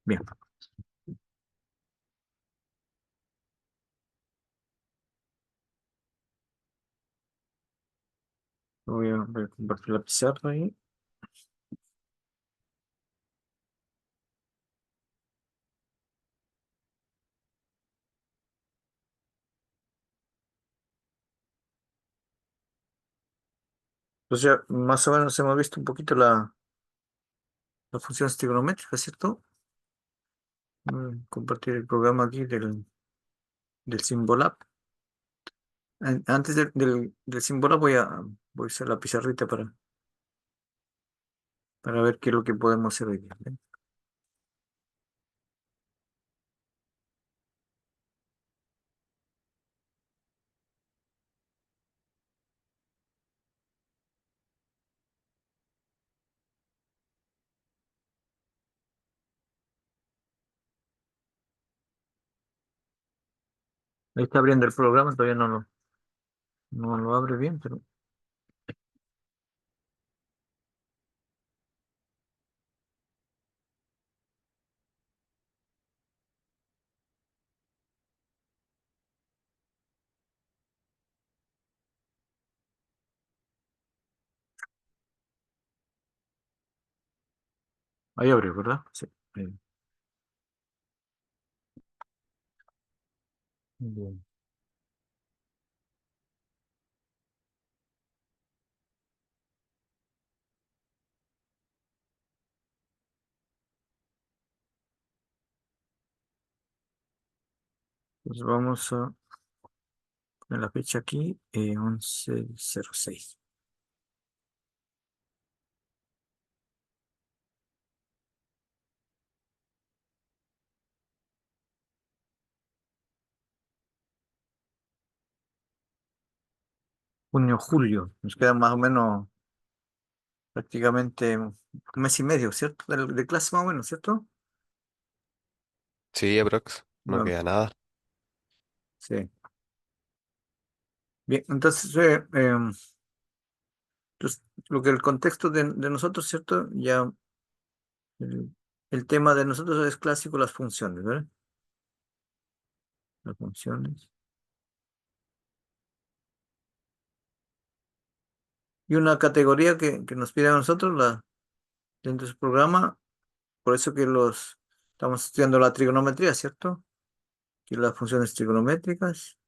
Bien, voy a compartir la pizarra ahí. Entonces ya más o menos hemos visto un poquito las funciones trigonométricas, ¿cierto? Compartir el programa aquí del Symbolab. Antes del Symbolab voy a usar la pizarrita para ver qué es lo que podemos hacer hoy día, ¿bien? Ahí está abriendo el programa, todavía no lo abre bien, pero ahí abrió, ¿verdad? Sí. Bien. Bien. Pues vamos a poner la fecha aquí, 11:06. Junio, julio. Nos queda más o menos prácticamente un mes y medio, ¿cierto? De clase más o menos, ¿cierto? Sí, aprox, no Ah, queda nada. sí. Bien, entonces, lo que el contexto de nosotros, ¿cierto? Ya el, el tema de nosotros es clásico, las funciones, ¿verdad? Las funciones. Y una categoría que nos pide a nosotros dentro de su programa, por eso que estamos estudiando la trigonometría, ¿cierto? Que las funciones trigonométricas,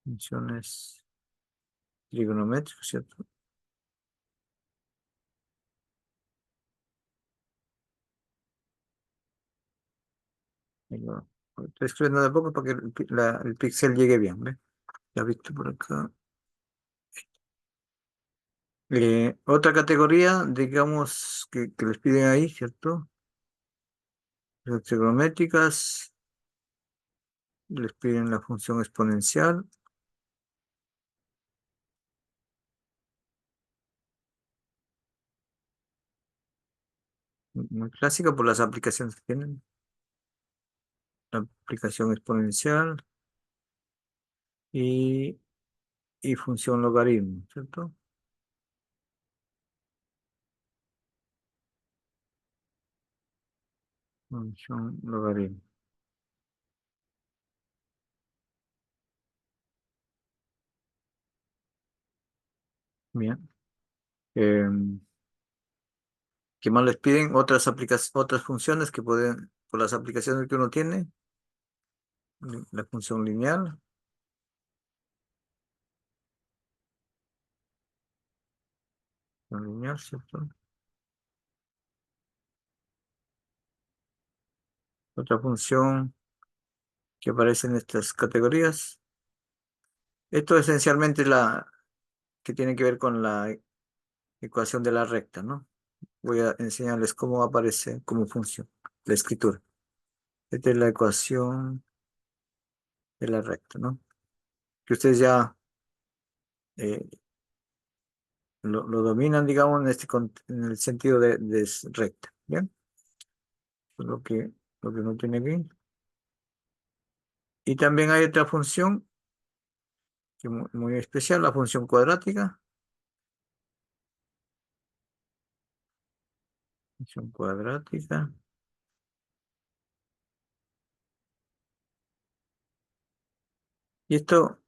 funciones trigonométricas, ¿cierto? Ahí estoy escribiendo de a poco para que el píxel llegue bien, ¿ve? Ya visto por acá. Otra categoría, digamos, que les piden ahí, ¿cierto? Las trigonométricas, les piden la función exponencial, muy clásica por las aplicaciones que tienen. La aplicación exponencial y, y función logaritmo, ¿cierto? Función logaritmo. Bien. Em, ¿Qué más les piden? Otras funciones que pueden, por las aplicaciones que uno tiene, la función lineal, ¿cierto? Otra función que aparece en estas categorías. Esto esencialmente la que tiene que ver con la ecuación de la recta, ¿no? Voy a enseñarles cómo aparece, cómo funciona la escritura. Esta es la ecuación de la recta, ¿no? Que ustedes ya eh, lo dominan, digamos, en el sentido de recta, ¿bien? Eso es lo que uno tiene aquí. Y también hay otra función que es muy especial, la función cuadrática. Función cuadrática. Y esto,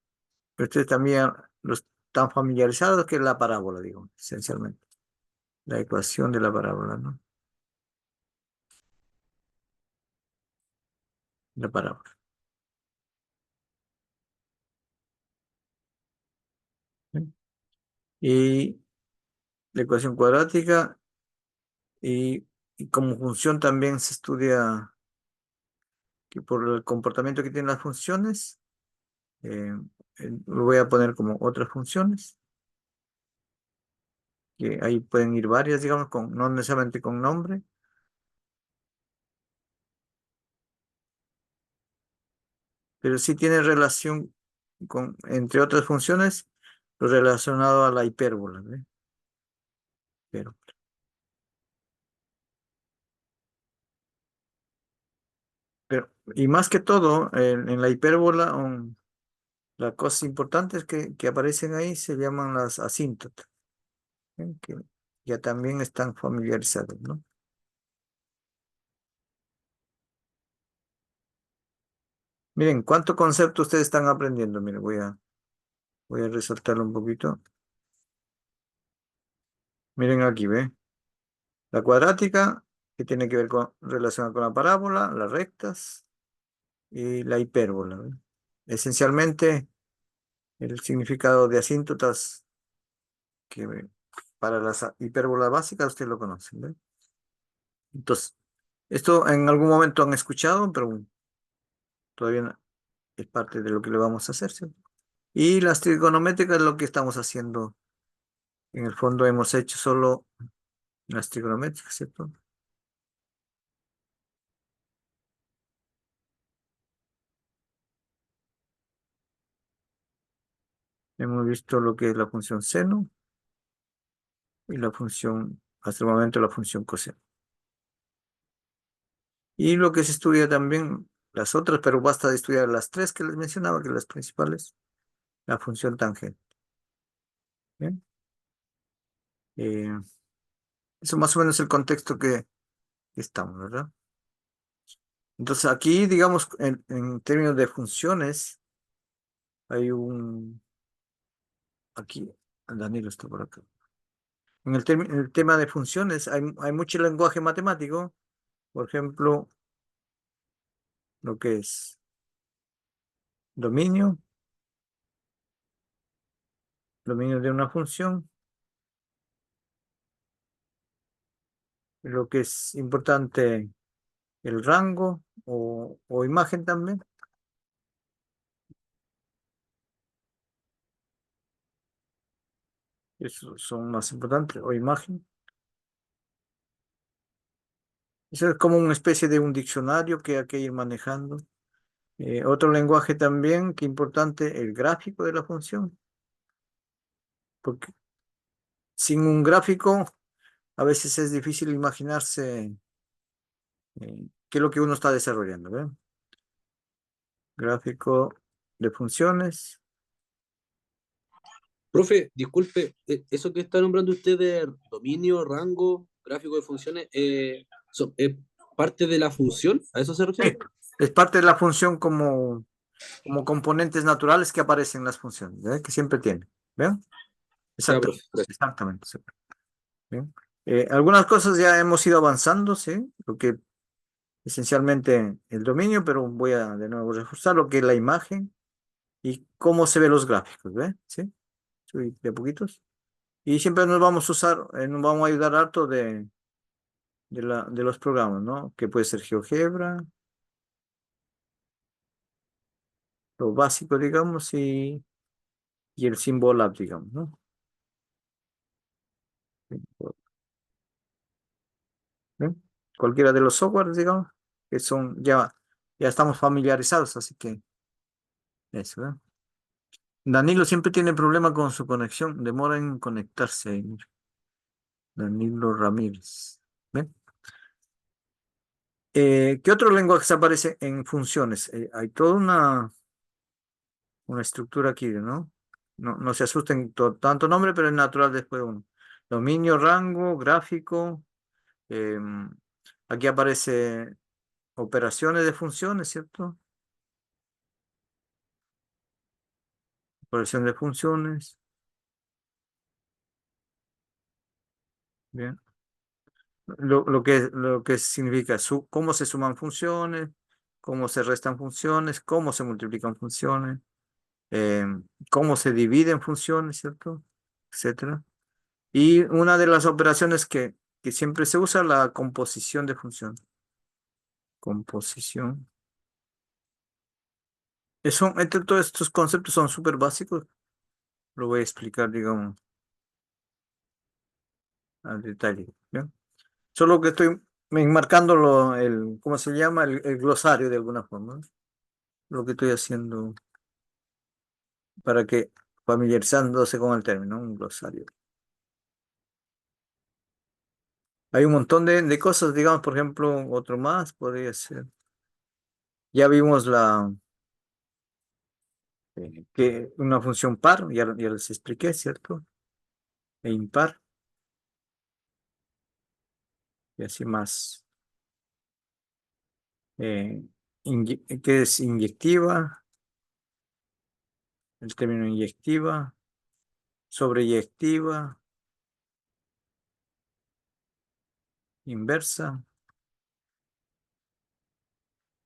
ustedes también los están familiarizados que es la parábola, digo, esencialmente. La ecuación de la parábola, ¿no? La parábola. ¿Sí? Y la ecuación cuadrática y como función también se estudia que por el comportamiento que tienen las funciones, eh, lo voy a poner como otras funciones, que ahí pueden ir varias, digamos, no necesariamente con nombre, pero sí tiene relación entre otras funciones, lo relacionado a la hipérbola, ¿ve? Pero, y más que todo, en la hipérbola, la cosa importante es que aparecen ahí se llaman las asíntotas, ¿eh? Que ya también están familiarizados, ¿no? Miren, ¿cuánto concepto ustedes están aprendiendo? Miren, voy a resaltarlo un poquito. Miren aquí, ¿ve? La cuadrática, que tiene que ver relacionada con la parábola, las rectas y la hipérbola, ¿ve? Esencialmente, el significado de asíntotas que para las hipérbolas básicas ustedes lo conocen, ¿ve? Entonces, esto en algún momento han escuchado, pero todavía no es parte de lo que le vamos a hacer, ¿cierto? Y las trigonométricas es lo que estamos haciendo. En el fondo hemos hecho solo las trigonométricas, ¿cierto? Hemos visto lo que es la función seno y la función, hasta el momento la función coseno. Y lo que se estudia también, las otras, pero basta de estudiar las tres que les mencionaba, que las principales, la función tangente. ¿Bien? Eh, Eso más o menos es el contexto que estamos, ¿verdad? Entonces aquí, digamos, en términos de funciones, hay aquí, Danilo está por acá. En el tema de funciones hay mucho lenguaje matemático, por ejemplo, lo que es dominio, dominio de una función, lo que es importante, el rango o imagen también, esos son más importantes, o imagen. Eso es como una especie de un diccionario que hay que ir manejando. Otro lenguaje también que importante, el gráfico de la función, porque sin un gráfico a veces es difícil imaginarse qué es lo que uno está desarrollando, ¿verdad? Gráfico de funciones. Profe, disculpe, eso que está nombrando usted de dominio, rango, gráfico de funciones, ¿es parte de la función? ¿A eso se refiere? Sí, es parte de la función como componentes naturales que aparecen en las funciones, ¿verdad? Que siempre tienen. ¿Ven? Ya, Exacto, profe, gracias. exactamente. Sí. Bien. Algunas cosas ya hemos ido avanzando, ¿sí? Lo que esencialmente el dominio, pero voy a de nuevo reforzar lo que es la imagen y cómo se ven los gráficos, ¿ve? ¿Sí? Soy de poquitos. Y siempre nos vamos a usar, nos vamos a ayudar harto de los programas, ¿no? Que puede ser GeoGebra, lo básico, digamos, y el Symbolab, digamos, ¿no? ¿Ven? Cualquiera de los softwares, digamos, que son, ya estamos familiarizados, así que eso, ¿eh? Danilo siempre tiene problema con su conexión, demora en conectarse ahí, mira. Danilo Ramírez. ¿Ven? ¿Qué otro lenguaje aparece en funciones? Hay toda una estructura aquí, ¿no? No se asusten tanto nombre, pero es natural después uno. Dominio, rango, gráfico, Aquí aparece operaciones de funciones, ¿cierto? Operación de funciones. Bien. Lo que significa cómo se suman funciones, cómo se restan funciones, cómo se multiplican funciones, eh, cómo se dividen funciones, ¿cierto? Etcétera. Y una de las operaciones que siempre se usa, la composición de funciones. Composición. Todos estos conceptos son súper básicos. Lo voy a explicar, digamos, al detalle. ¿Ya? Solo que estoy enmarcando ¿cómo se llama? El glosario de alguna forma, ¿no? Lo que estoy haciendo para que familiarizándose con el término, un glosario. Hay un montón de cosas, digamos, por ejemplo, otro más podría ser. Ya vimos que una función par, ya les expliqué, ¿cierto? E impar, y así más. Eh, ¿Qué es inyectiva? El término inyectiva, sobreyectiva, inversa,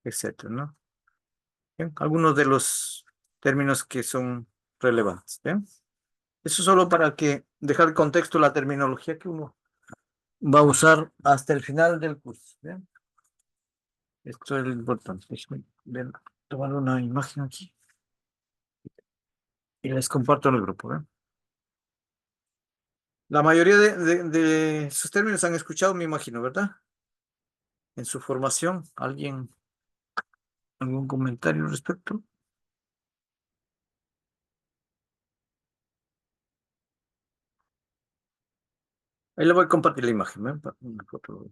etcétera, ¿no? Bien, algunos de los términos que son relevantes. ¿Bien? Eso solo para que dejar el contexto la terminología que uno va a usar hasta el final del curso. ¿Bien? Esto es lo importante. Déjenme tomar una imagen aquí y les comparto en el grupo. ¿Bien? La mayoría de sus términos han escuchado, me imagino, ¿verdad? En su formación, ¿algún comentario al respecto? Ahí le voy a compartir la imagen, ¿ven? Una foto.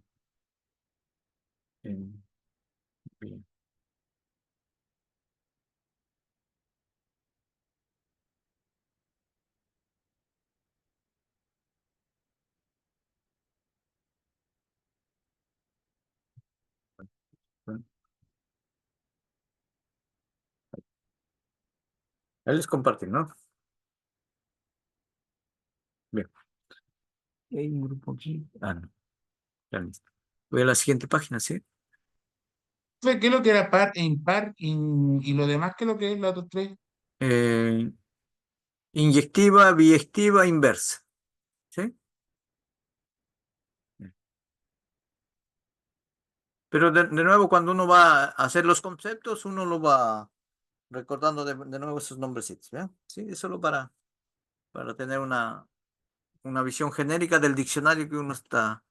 Bien, bien, bien. Ahí les compartí, ¿no? Bien. Hay un grupo aquí. Ah, no, ya listo. Voy a la siguiente página, ¿sí? ¿Qué es lo que era par e impar y lo demás qué es lo que es los otros tres? Eh, Inyectiva, biyectiva, inversa, ¿sí? Pero de nuevo, cuando uno va a hacer los conceptos, uno lo va recordando de nuevo esos nombrecitos, ¿ya? Sí, es solo para tener una visión genérica del diccionario que uno está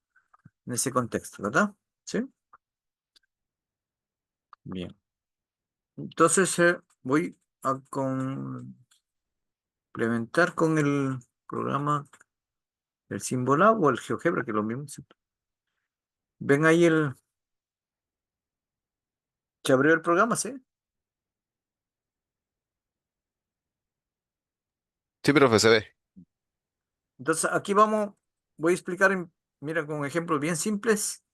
en ese contexto, ¿verdad? Sí. Bien. Entonces, voy a complementar con el programa del Symbolab o el GeoGebra, que es lo mismo. ¿Sí? Ven ahí se abrió el programa, ¿sí? Sí, profe, se ve. Entonces, aquí voy a explicar, mira, con ejemplos bien simples,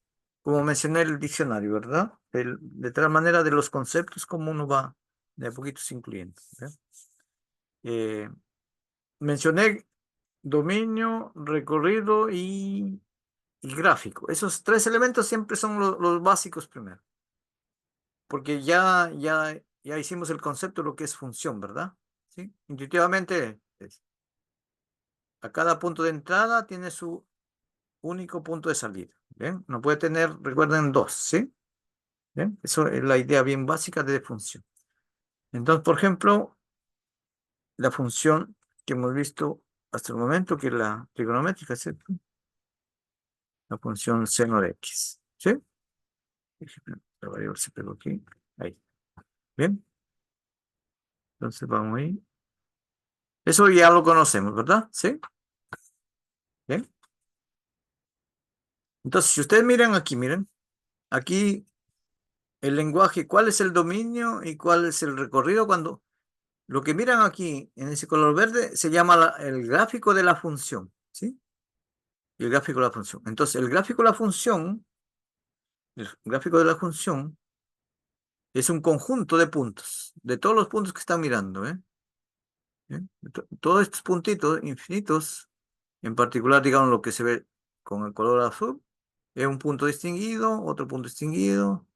como mencioné el diccionario, ¿verdad? De tal manera de los conceptos, como uno va de a poquitos incluyendo. ¿Ve? Eh, Mencioné dominio, recorrido y gráfico. Esos tres elementos siempre son los básicos primero, porque ya hicimos el concepto de lo que es función, ¿verdad? ¿Sí? Intuitivamente, a cada punto de entrada tiene su único punto de salida. ¿Bien? No puede tener, recuerden, dos, ¿sí? ¿Bien? Eso es la idea bien básica de función. Entonces, por ejemplo, la función que hemos visto hasta el momento, que es la trigonométrica, ¿cierto? La función seno de x, ¿sí? La variable se pegó aquí, ahí. Bien, entonces vamos ahí. Eso ya lo conocemos, ¿verdad? ¿Sí? Bien. Entonces, si ustedes miran aquí, miren, aquí el lenguaje, ¿cuál es el dominio y cuál es el recorrido? Cuando lo que miran aquí en ese color verde se llama el gráfico de la función, ¿sí? y el gráfico de la función. Entonces, el gráfico de la función es un conjunto de puntos, de todos los puntos que están mirando, ¿eh? Todos estos puntitos infinitos, en particular, digamos, lo que se ve con el color azul, es un punto distinguido, otro punto distinguido,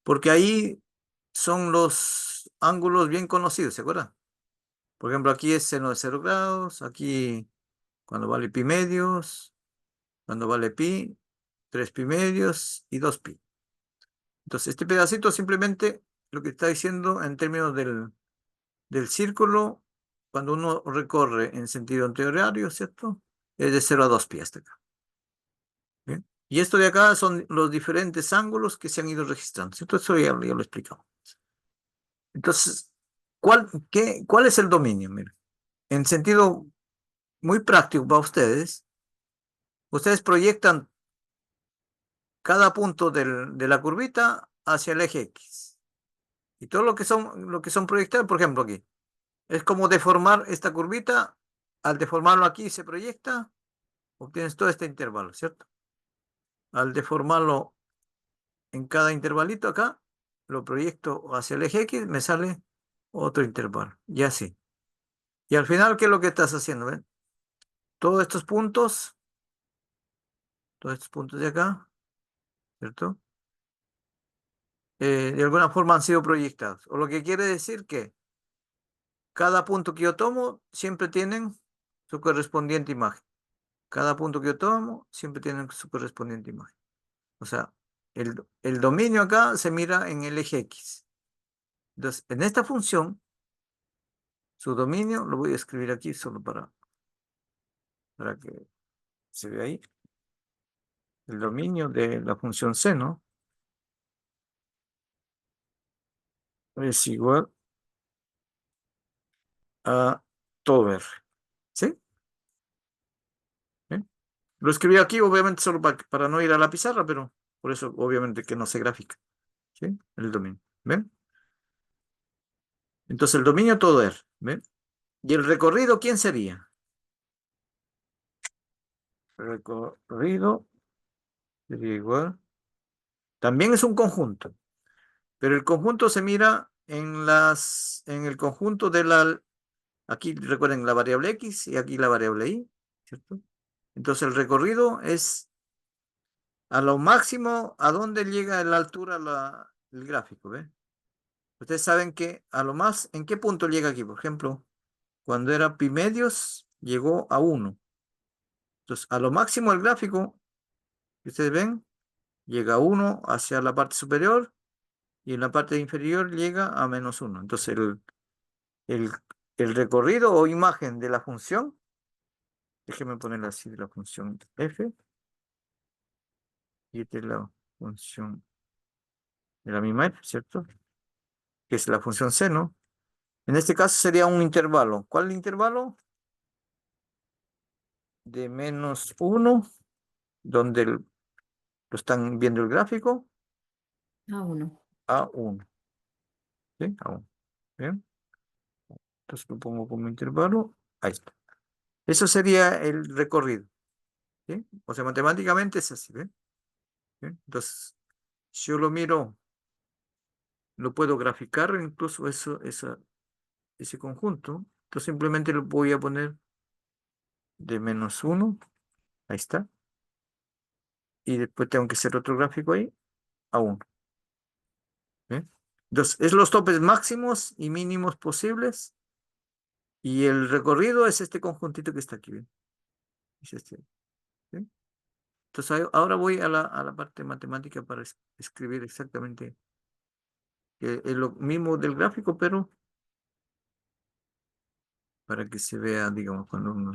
porque ahí son los ángulos bien conocidos, ¿se acuerdan? Por ejemplo, aquí es seno de 0 grados, aquí cuando vale pi medios, cuando vale pi, 3 pi medios y 2 pi. Entonces, este pedacito simplemente lo que está diciendo en términos del círculo, cuando uno recorre en sentido antihorario, ¿cierto? Es de 0 a 2 pi hasta acá. ¿Bien? Y esto de acá son los diferentes ángulos que se han ido registrando, ¿cierto? Eso ya lo explicamos. Entonces, ¿cuál es el dominio? Miren, en sentido muy práctico para ustedes proyectan cada punto de la curvita hacia el eje X. Y todo lo que son proyectados, por ejemplo, aquí, es como deformar esta curvita. Al deformarlo aquí se proyecta, obtienes todo este intervalo, ¿cierto? Al deformarlo en cada intervalito acá, lo proyecto hacia el eje X, me sale otro intervalo, y así. Y al final, ¿qué es lo que estás haciendo? ¿Ven? Todos estos puntos de acá, ¿cierto? De alguna forma han sido proyectados. O lo que quiere decir que cada punto que yo tomo siempre tienen su correspondiente imagen. Cada punto que yo tomo siempre tienen su correspondiente imagen. O sea, el dominio acá se mira en el eje X. Entonces, en esta función, su dominio, lo voy a escribir aquí solo para que se vea ahí. El dominio de la función seno es igual a todo R. ¿Sí? ¿Eh? Lo escribí aquí, obviamente, solo para no ir a la pizarra, pero por eso, obviamente, que no se gráfica. ¿Sí? El dominio. ¿Ven? Entonces, el dominio todo R. ¿Ven? ¿Y el recorrido quién sería? Recorrido sería igual. También es un conjunto, pero el conjunto se mira en el conjunto de aquí recuerden la variable X y aquí la variable Y, ¿cierto? Entonces el recorrido es a lo máximo a dónde llega la altura el gráfico, ¿ve? Ustedes saben que a lo más, ¿en qué punto llega aquí? Por ejemplo, cuando era pi medios, llegó a 1. Entonces, a lo máximo el gráfico, que ustedes ven, llega a 1 hacia la parte superior y en la parte inferior llega a -1. Entonces, el, el recorrido o imagen de la función, déjenme ponerla así, de la función f, y esta es la función de la misma f, ¿cierto? Que es la función seno. En este caso sería un intervalo. ¿Cuál es el intervalo? De -1, donde lo están viendo el gráfico, A1. a 1. ¿Sí? A 1. ¿Bien? Entonces lo pongo como intervalo. Ahí está. Eso sería el recorrido. ¿Sí? O sea, matemáticamente es así. ¿Ven? ¿Bien? Entonces, si yo lo miro, lo puedo graficar incluso ese conjunto. Entonces simplemente lo voy a poner de -1. Ahí está. Y después tengo que hacer otro gráfico ahí a 1. ¿Bien? Entonces, es los topes máximos y mínimos posibles. Y el recorrido es este conjuntito que está aquí. ¿Bien? Es este. ¿Bien? Entonces, ahora voy a la parte matemática para escribir exactamente es lo mismo del gráfico, pero para que se vea, digamos, cuando uno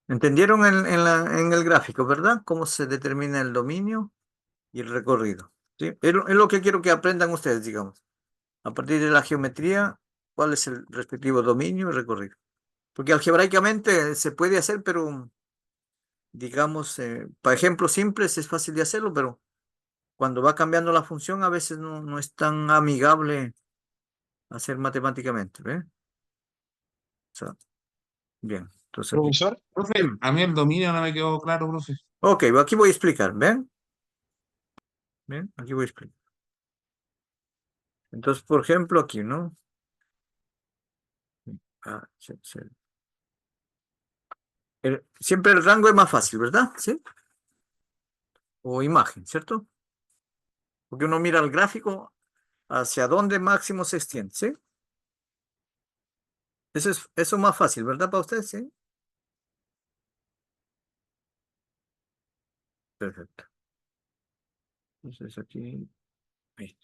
¿entendieron en el gráfico, verdad? Cómo se determina el dominio y el recorrido. ¿Sí? Es lo que quiero que aprendan ustedes, digamos. A partir de la geometría, cuál es el respectivo dominio y recorrido. Porque algebraicamente se puede hacer, pero digamos, para ejemplos simples es fácil de hacerlo, pero cuando va cambiando la función a veces no es tan amigable hacer matemáticamente, ¿ve? O sea, bien. Entonces aquí. Profesor, Profe, a mí el dominio no me quedó claro, profe. Ok, aquí voy a explicar, ¿ven? ¿Ven? Aquí voy a explicar. Entonces, por ejemplo, aquí, ¿no? Ah, sí, sí. Siempre el rango es más fácil, ¿verdad? ¿Sí? O imagen, ¿cierto? Porque uno mira el gráfico hacia dónde máximo se extiende, ¿sí? Eso es más fácil, ¿verdad para ustedes? Sí. Perfecto. Entonces aquí. Ahí.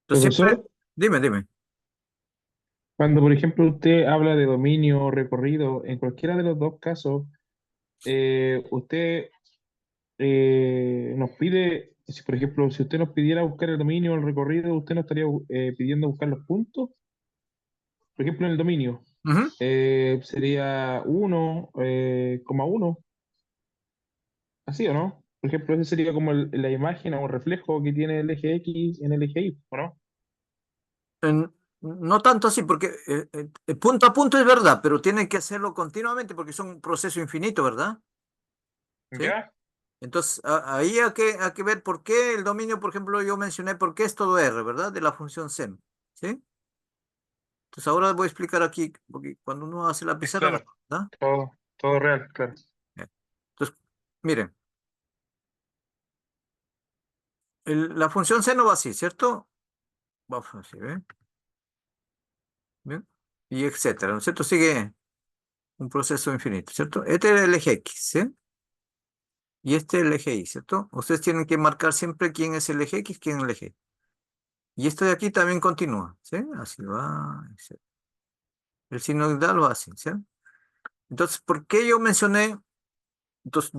Entonces siempre. profesor, Dime. cuando por ejemplo usted habla de dominio o recorrido, en cualquiera de los dos casos, usted nos pide, si, por ejemplo, si usted nos pidiera buscar el dominio o el recorrido, usted nos estaría pidiendo buscar los puntos. Por ejemplo, en el dominio Ujú. sería 1,1, así o no. Por ejemplo, ese sería como la imagen o reflejo que tiene el eje X en el eje Y, ¿o no? No tanto así, porque punto a punto es verdad, pero tienen que hacerlo continuamente porque es un proceso infinito, ¿verdad? ¿Sí? ¿Ya? Entonces, ahí hay que ver por qué el dominio, por ejemplo, yo mencioné por qué es todo R, ¿verdad? De la función sem, ¿sí? Entonces, ahora voy a explicar aquí, porque cuando uno hace la pizarra, Claro, ¿verdad? todo real, claro. Entonces, miren, la función seno va así, ¿cierto? Va así, ¿ven? ¿Bien? Y etcétera, ¿no es cierto? Sigue un proceso infinito, ¿cierto? Este es el eje X, ¿sí? Y este es el eje Y, ¿cierto? Ustedes tienen que marcar siempre quién es el eje X, quién es el eje Y. Y esto de aquí también continúa, ¿sí? Así va, etc. El sinoidal va así, ¿sí? Entonces, ¿por qué yo mencioné? Entonces,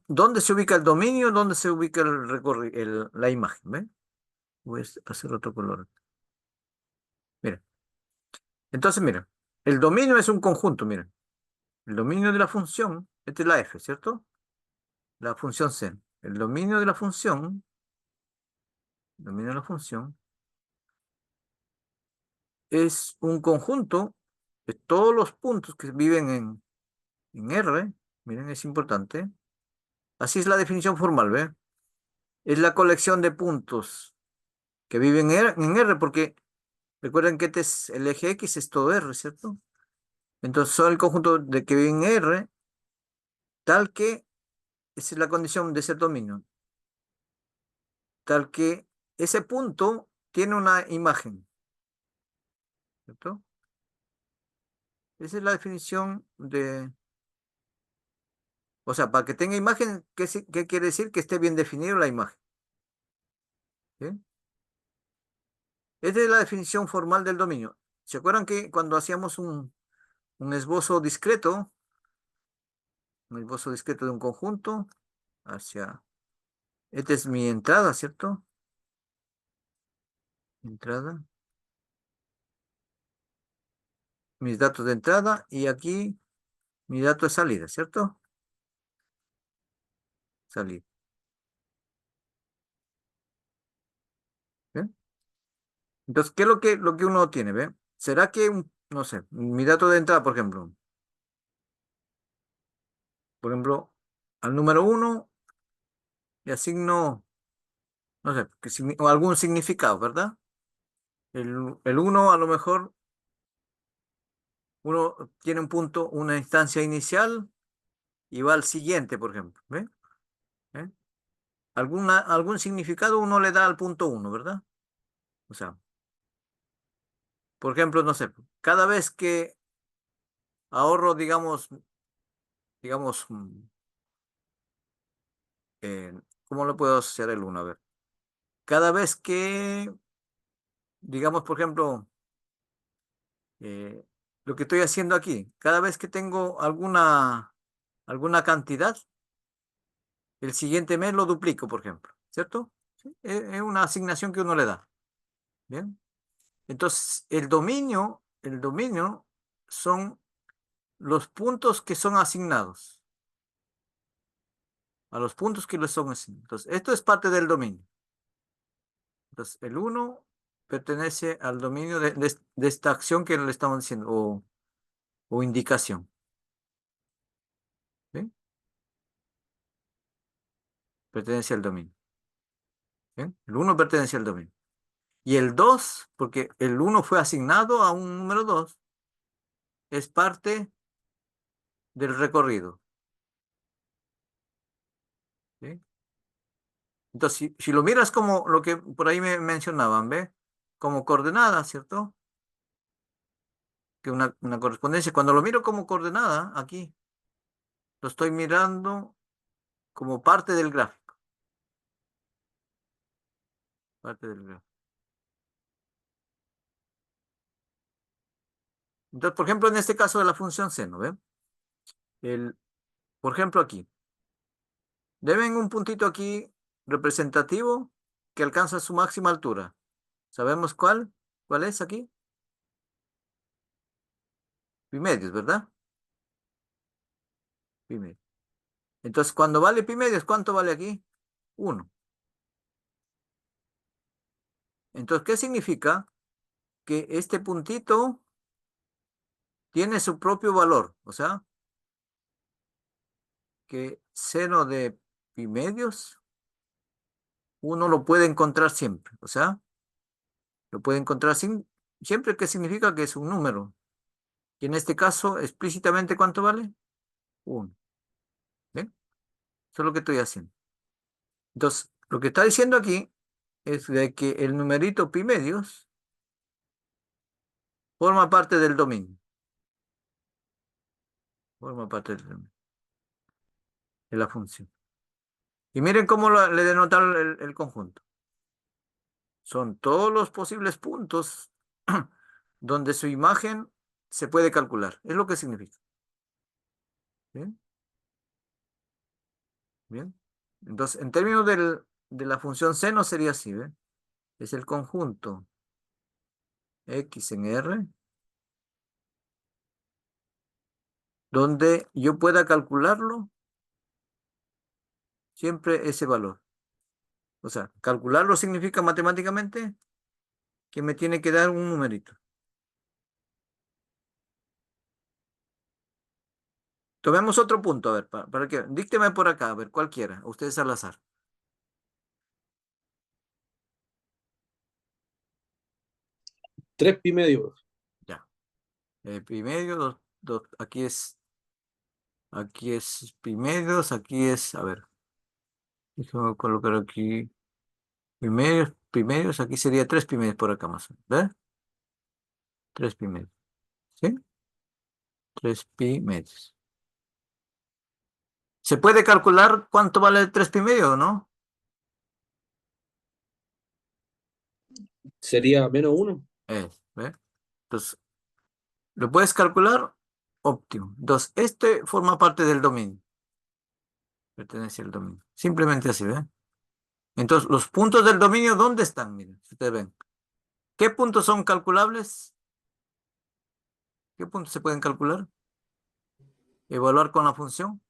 ¿dónde se ubica el dominio? ¿Dónde se ubica el recorrido, la imagen? ¿Ven? Voy a hacer otro color. Miren. Entonces, miren. El dominio es un conjunto, miren. El dominio de la función, esta es la f, ¿cierto? La función c. El dominio de la función, es un conjunto de todos los puntos que viven en R. Miren, es importante. Así es la definición formal, ¿ve? Es la colección de puntos que viven en R, porque recuerden que este es el eje X, es todo R, ¿cierto? Entonces son el conjunto de que viven en R, tal que, esa es la condición de ese dominio, tal que ese punto tiene una imagen, ¿cierto? Esa es la definición o sea, para que tenga imagen, ¿qué quiere decir? Que esté bien definido la imagen. ¿Sí? Esta es la definición formal del dominio. ¿Se acuerdan que cuando hacíamos un esbozo discreto, de un conjunto hacia... Esta es mi entrada, ¿cierto? Entrada. Mis datos de entrada y aquí mi dato de salida, ¿cierto? Salida. ¿Bien? Entonces, ¿qué es lo que uno tiene? ¿Ve? ¿Será que, no sé, mi dato de entrada, por ejemplo, al número 1 le asigno, no sé, o algún significado, ¿verdad? El 1 a lo mejor, uno tiene un punto, una instancia inicial y va al siguiente, por ejemplo. ¿Ve? ¿Eh? Algún significado uno le da al punto 1, ¿verdad? O sea, por ejemplo, no sé, cada vez que ahorro, digamos, ¿cómo le puedo asociar el 1? A ver, cada vez que, digamos, por ejemplo, eh, lo que estoy haciendo aquí, cada vez que tengo alguna cantidad, el siguiente mes lo duplico, por ejemplo, ¿cierto? ¿Sí? Es una asignación que uno le da. Bien. Entonces, el dominio son los puntos que son asignados. A los puntos que les son asignados. Entonces, esto es parte del dominio. Entonces, el 1 pertenece al dominio de esta acción que le estamos diciendo, o indicación. ¿Sí? Pertenece al dominio. ¿Sí? El 1 pertenece al dominio. Y el 2, porque el 1 fue asignado a un número 2, es parte del recorrido. ¿Sí? Entonces, si lo miras como lo que por ahí me mencionaban, ¿ve? Como coordenada, ¿cierto? Que una correspondencia. Cuando lo miro como coordenada, aquí, lo estoy mirando como parte del gráfico. Parte del gráfico. Entonces, por ejemplo, en este caso de la función seno, ¿ve? Por ejemplo, aquí. Deben un puntito aquí representativo que alcanza su máxima altura. ¿Sabemos cuál? ¿Cuál es aquí? Pi medios, ¿verdad? Pi medios. Entonces, cuando vale pi medios, ¿cuánto vale aquí? 1. Entonces, ¿qué significa? Que este puntito tiene su propio valor. O sea, que seno de pi medios, uno lo puede encontrar siempre. O sea, lo puede encontrar siempre, que significa que es un número. Y en este caso, explícitamente, ¿cuánto vale? 1. ¿Bien? Eso es lo que estoy haciendo. Entonces, lo que está diciendo aquí es de que el numerito pi medios forma parte del dominio. Forma parte del dominio de la función. Y miren cómo le denotaron el conjunto. Son todos los posibles puntos donde su imagen se puede calcular. Es lo que significa. ¿Bien? Bien. Entonces, en términos de la función seno sería así, ¿ve? Es el conjunto X en R, donde yo pueda calcularlo siempre ese valor. O sea, calcularlo significa matemáticamente que me tiene que dar un numerito. Tomemos otro punto, a ver, para que, dícteme por acá, a ver, cualquiera, ustedes al azar. 3 pi medios. Ya. Pi medio, aquí es pi medios, aquí es, a ver, déjame colocar aquí pi medios, aquí sería 3 pi medios por acá más, ¿verdad? 3 pi medios, ¿sí? 3 pi medios. ¿Se puede calcular cuánto vale 3 pi medio o no? Sería menos 1. ¿Ve? Entonces, ¿lo puedes calcular? Óptimo. Entonces, este forma parte del dominio. Pertenece al dominio. Simplemente así, ¿ve? Entonces, los puntos del dominio, ¿dónde están? Miren, si ustedes ven. ¿Qué puntos son calculables? ¿Qué puntos se pueden calcular? Evaluar con la función.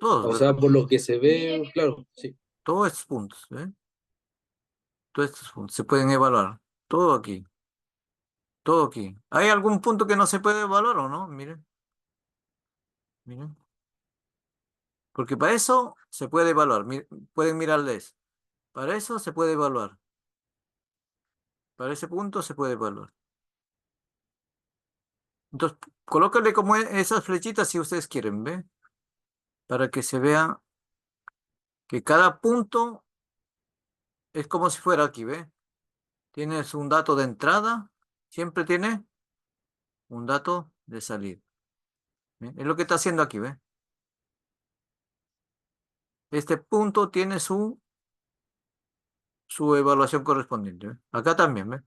Todos, O ¿verdad? sea, por lo que se ve, claro, sí. Todos estos puntos, ¿ve? Todos estos puntos se pueden evaluar. Todo aquí. Todo aquí. ¿Hay algún punto que no se puede evaluar o no? Miren. Miren. Porque para eso se puede evaluar. Pueden mirarles. Para eso se puede evaluar. Para ese punto se puede evaluar. Entonces, colócale como esas flechitas si ustedes quieren, ¿ve? Para que se vea que cada punto es como si fuera aquí, ¿ve? Tienes un dato de entrada, siempre tiene un dato de salida. ¿Ve? Es lo que está haciendo aquí, ¿ve? Este punto tiene su evaluación correspondiente, ¿ve? Acá también, ¿ve?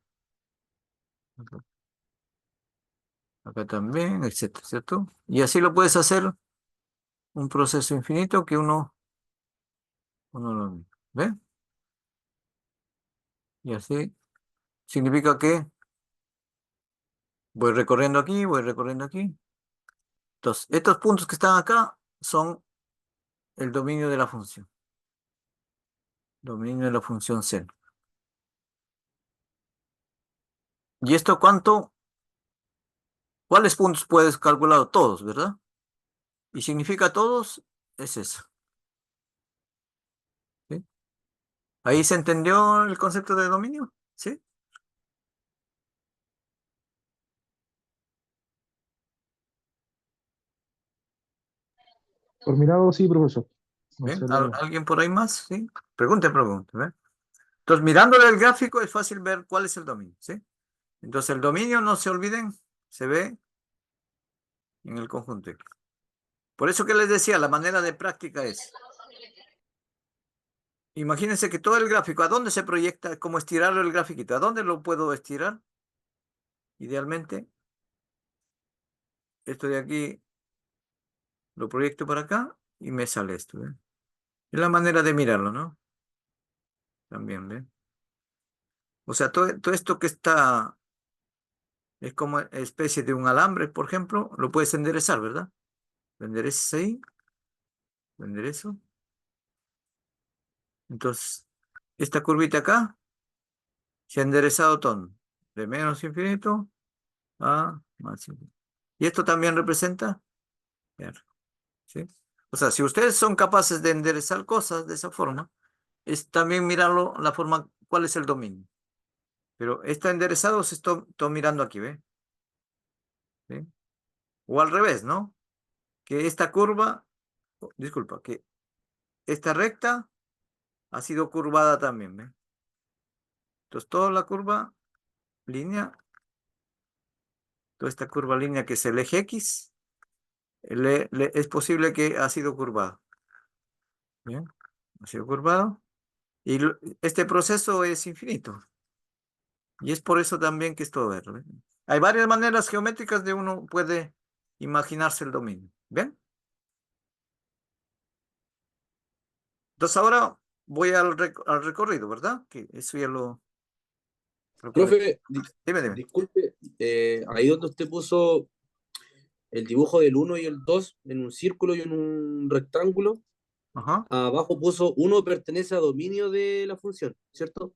Acá también, etcétera, ¿cierto? Y así lo puedes hacer un proceso infinito que uno lo mira, ¿ve? Y así significa que voy recorriendo aquí, voy recorriendo aquí. Entonces, estos puntos que están acá son el dominio de la función. Dominio de la función seno. ¿Y esto cuánto? ¿Cuáles puntos puedes calcular? Todos, ¿verdad? Y significa todos, es eso. ¿Sí? ¿Ahí se entendió el concepto de dominio? ¿Sí? Por mi lado, sí, profesor. No ¿Bien? sé lo... ¿Alguien por ahí más? ¿Sí? Pregunte. ¿Ve? Entonces, mirándole el gráfico es fácil ver cuál es el dominio, ¿sí? Entonces, el dominio, no se olviden, se ve en el conjunto X. Por eso que les decía, la manera de práctica es, imagínense que todo el gráfico, ¿a dónde se proyecta? Como estirarlo el grafiquito. ¿A dónde lo puedo estirar? Idealmente, esto de aquí lo proyecto para acá y me sale esto, ¿ve? Es la manera de mirarlo, ¿no? También, ¿ve? O sea, todo esto que está, es como especie de un alambre, por ejemplo, lo puedes enderezar, ¿verdad? Lo enderezas ahí, lo enderezo. Entonces, esta curvita acá se ha enderezado todo, de menos infinito a más infinito. Y esto también representa R, ¿sí? O sea, si ustedes son capaces de enderezar cosas de esa forma, es también mirarlo, la forma, cuál es el dominio. Pero está enderezado, se está mirando aquí, ¿ve? ¿Sí? O al revés, ¿no? Que esta curva, disculpa, que esta recta ha sido curvada también, ¿ve? Entonces, toda la curva, línea, toda esta curva línea que es el eje X, es posible que ha sido curvado. Bien, ha sido curvado. Y este proceso es infinito. Y es por eso también que es todo R. ¿Ve? Hay varias maneras geométricas de uno puede imaginarse el dominio. ¿Ven? Entonces ahora voy al recorrido, ¿verdad? Que eso ya lo... Profe, Dime. disculpe, ahí donde usted puso el dibujo del uno y el 2 en un círculo y en un rectángulo, Ajá. abajo puso uno pertenece a dominio de la función, ¿cierto?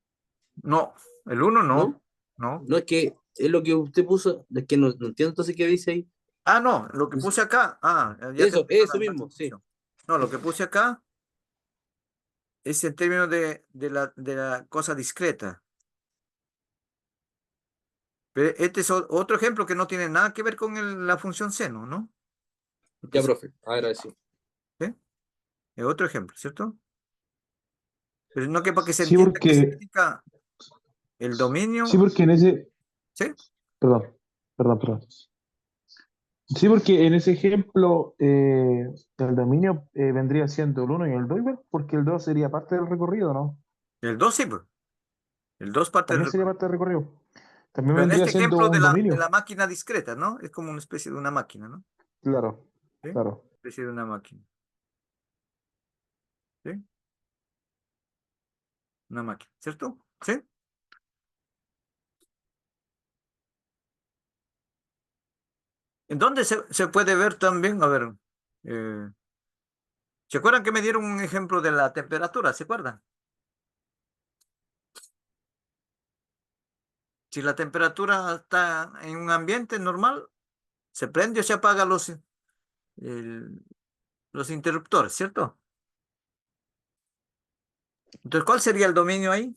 No, el 1 ¿No? no. No. No es que es lo que usted puso, es que no entiendo entonces qué dice ahí. Ah, no, lo que puse acá. Ah, ya te entiendo Eso la mismo, sí. confusión. No, lo que puse acá es en términos de la cosa discreta. Pero este es otro ejemplo que no tiene nada que ver con la función seno, ¿no? Porque Ya, profe, agradecido. ¿sí? Es otro ejemplo, ¿cierto? Pero no que para que se Sí, entienda qué porque, significa el sí, dominio, porque en ese, ¿sí? perdón, perdón. Sí, porque en ese ejemplo el dominio vendría siendo el uno y el 2 igual, porque el 2 sería parte del recorrido, ¿no? El 2 sí, pues. El 2 parte del También sería recorrido. parte del recorrido. También Pero en vendría este siendo ejemplo de un la, dominio. máquina discreta, ¿no? Es como una especie de una máquina, ¿no? Claro, ¿Sí? Una claro. especie de una máquina. ¿Sí? Una máquina, ¿cierto? ¿Sí? ¿En dónde se puede ver también? A ver, eh, ¿se acuerdan que me dieron un ejemplo de la temperatura? ¿Se acuerdan? Si la temperatura está en un ambiente normal, se prende o se apaga los interruptores, ¿cierto? Entonces, ¿cuál sería el dominio ahí?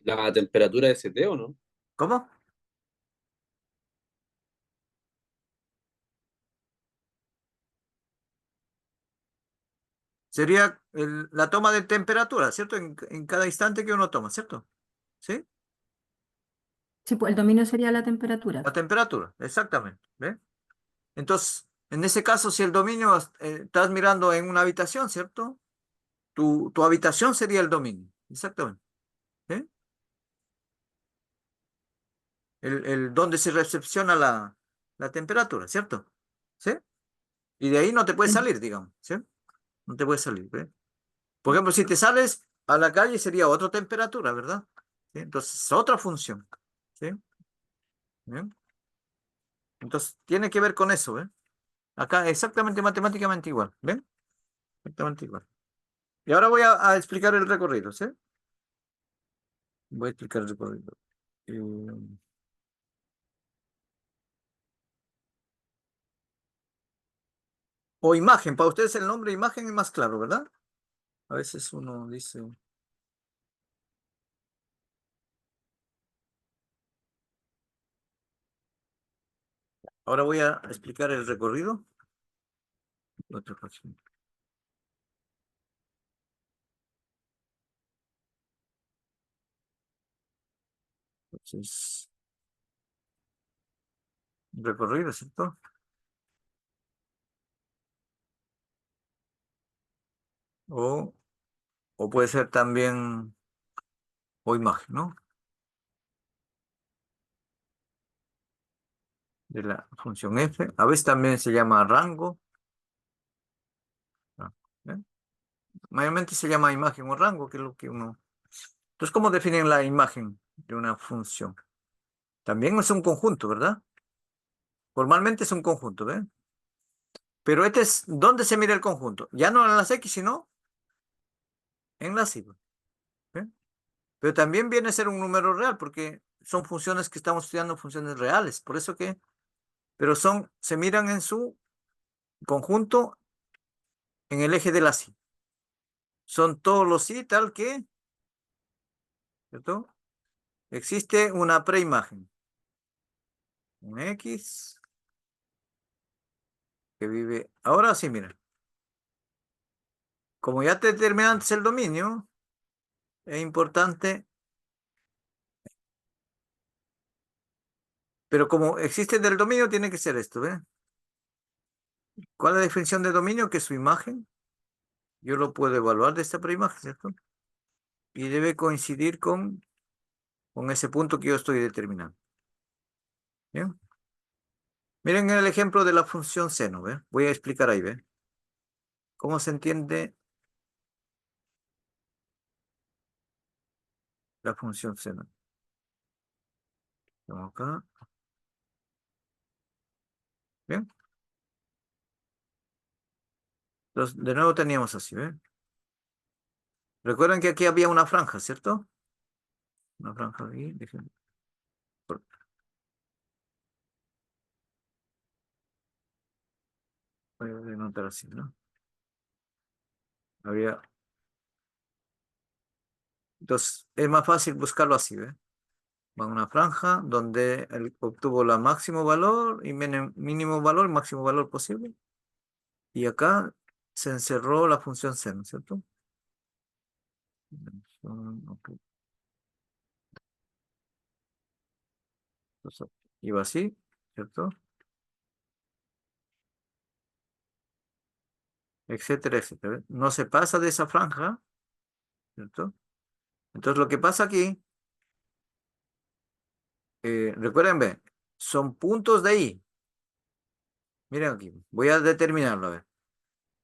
La temperatura de CT, ¿o no? ¿Cómo? Sería la toma de temperatura, ¿cierto? En cada instante que uno toma, ¿cierto? ¿Sí? Sí, pues el dominio sería la temperatura. La temperatura, exactamente. ¿Ve? Entonces, en ese caso, si el dominio estás mirando en una habitación, ¿cierto? Tu habitación sería el dominio, exactamente. ¿Sí? Donde se recepciona la temperatura, ¿cierto? ¿Sí? Y de ahí no te puedes Sí. salir, digamos, ¿sí? No te puedes salir, ¿ve? Por ejemplo, si te sales a la calle sería otra temperatura, ¿verdad? ¿Sí? Entonces, otra función, ¿sí? ¿Bien? Entonces, tiene que ver con eso, ¿eh? Acá exactamente matemáticamente igual, ¿ven? Exactamente igual. Y ahora voy a explicar el recorrido, ¿sí? Voy a explicar el recorrido. Eh, o imagen, para ustedes el nombre imagen es más claro, ¿verdad? A veces uno dice... Ahora voy a explicar el recorrido. Otra página. Entonces, recorrido, ¿cierto? O, o puede ser también o imagen, ¿no? De la función f. A veces también se llama rango. ¿Ven? Mayormente se llama imagen o rango, que es lo que uno... Entonces, ¿cómo definen la imagen de una función? También es un conjunto, ¿verdad? Formalmente es un conjunto, ¿ven? Pero este es, ¿dónde se mira el conjunto? Ya no en las X, sino en las Y. ¿Ven? Pero también viene a ser un número real, porque son funciones que estamos estudiando, funciones reales. Por eso que, pero son, se miran en su conjunto en el eje de la Y. Son todos los Y tal que, ¿cierto? Existe una preimagen. Un X que vive. Ahora sí, mira. Como ya te determiné antes el dominio, es importante. Pero como existe del dominio, tiene que ser esto, ¿ves? ¿Cuál es la definición de dominio? Que es su imagen. Yo lo puedo evaluar de esta preimagen, ¿cierto? Y debe coincidir con ese punto que yo estoy determinando. ¿Bien? Miren el ejemplo de la función seno, ¿ves? Voy a explicar ahí, ¿ves? ¿Cómo se entiende la función seno? Vamos acá. ¿Bien? Entonces, de nuevo teníamos así, ¿ves? Recuerden que aquí había una franja, ¿cierto? Una franja aquí. Voy a denotar así, ¿no? Había... Entonces, es más fácil buscarlo así, ¿ves? Va una franja donde él obtuvo la máximo valor y mínimo valor, máximo valor posible. Y acá se encerró la función seno, ¿cierto? Ok. Entonces, iba así, ¿cierto? Etcétera, etcétera. No se pasa de esa franja, ¿cierto? Entonces lo que pasa aquí, recuerden, ve, son puntos de I. Miren aquí, voy a determinarlo, a ver.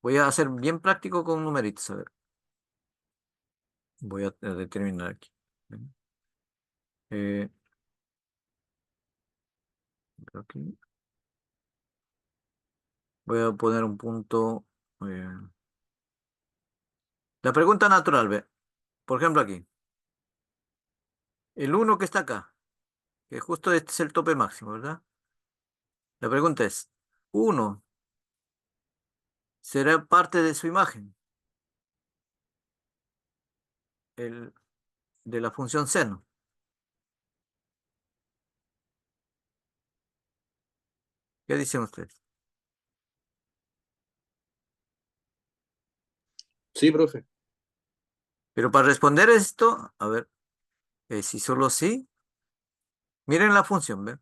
Voy a hacer bien práctico con numeritos, a ver. Voy a determinar aquí. Eh, aquí. Voy a poner un punto. eh, La pregunta natural, ve. Por ejemplo, aquí. El 1 que está acá, que justo este es el tope máximo, ¿verdad? La pregunta es, ¿1 será parte de su imagen? El, de la función seno. ¿Qué dicen ustedes? Sí, profe. Pero para responder esto, a ver, si solo sí, miren la función, ¿ve?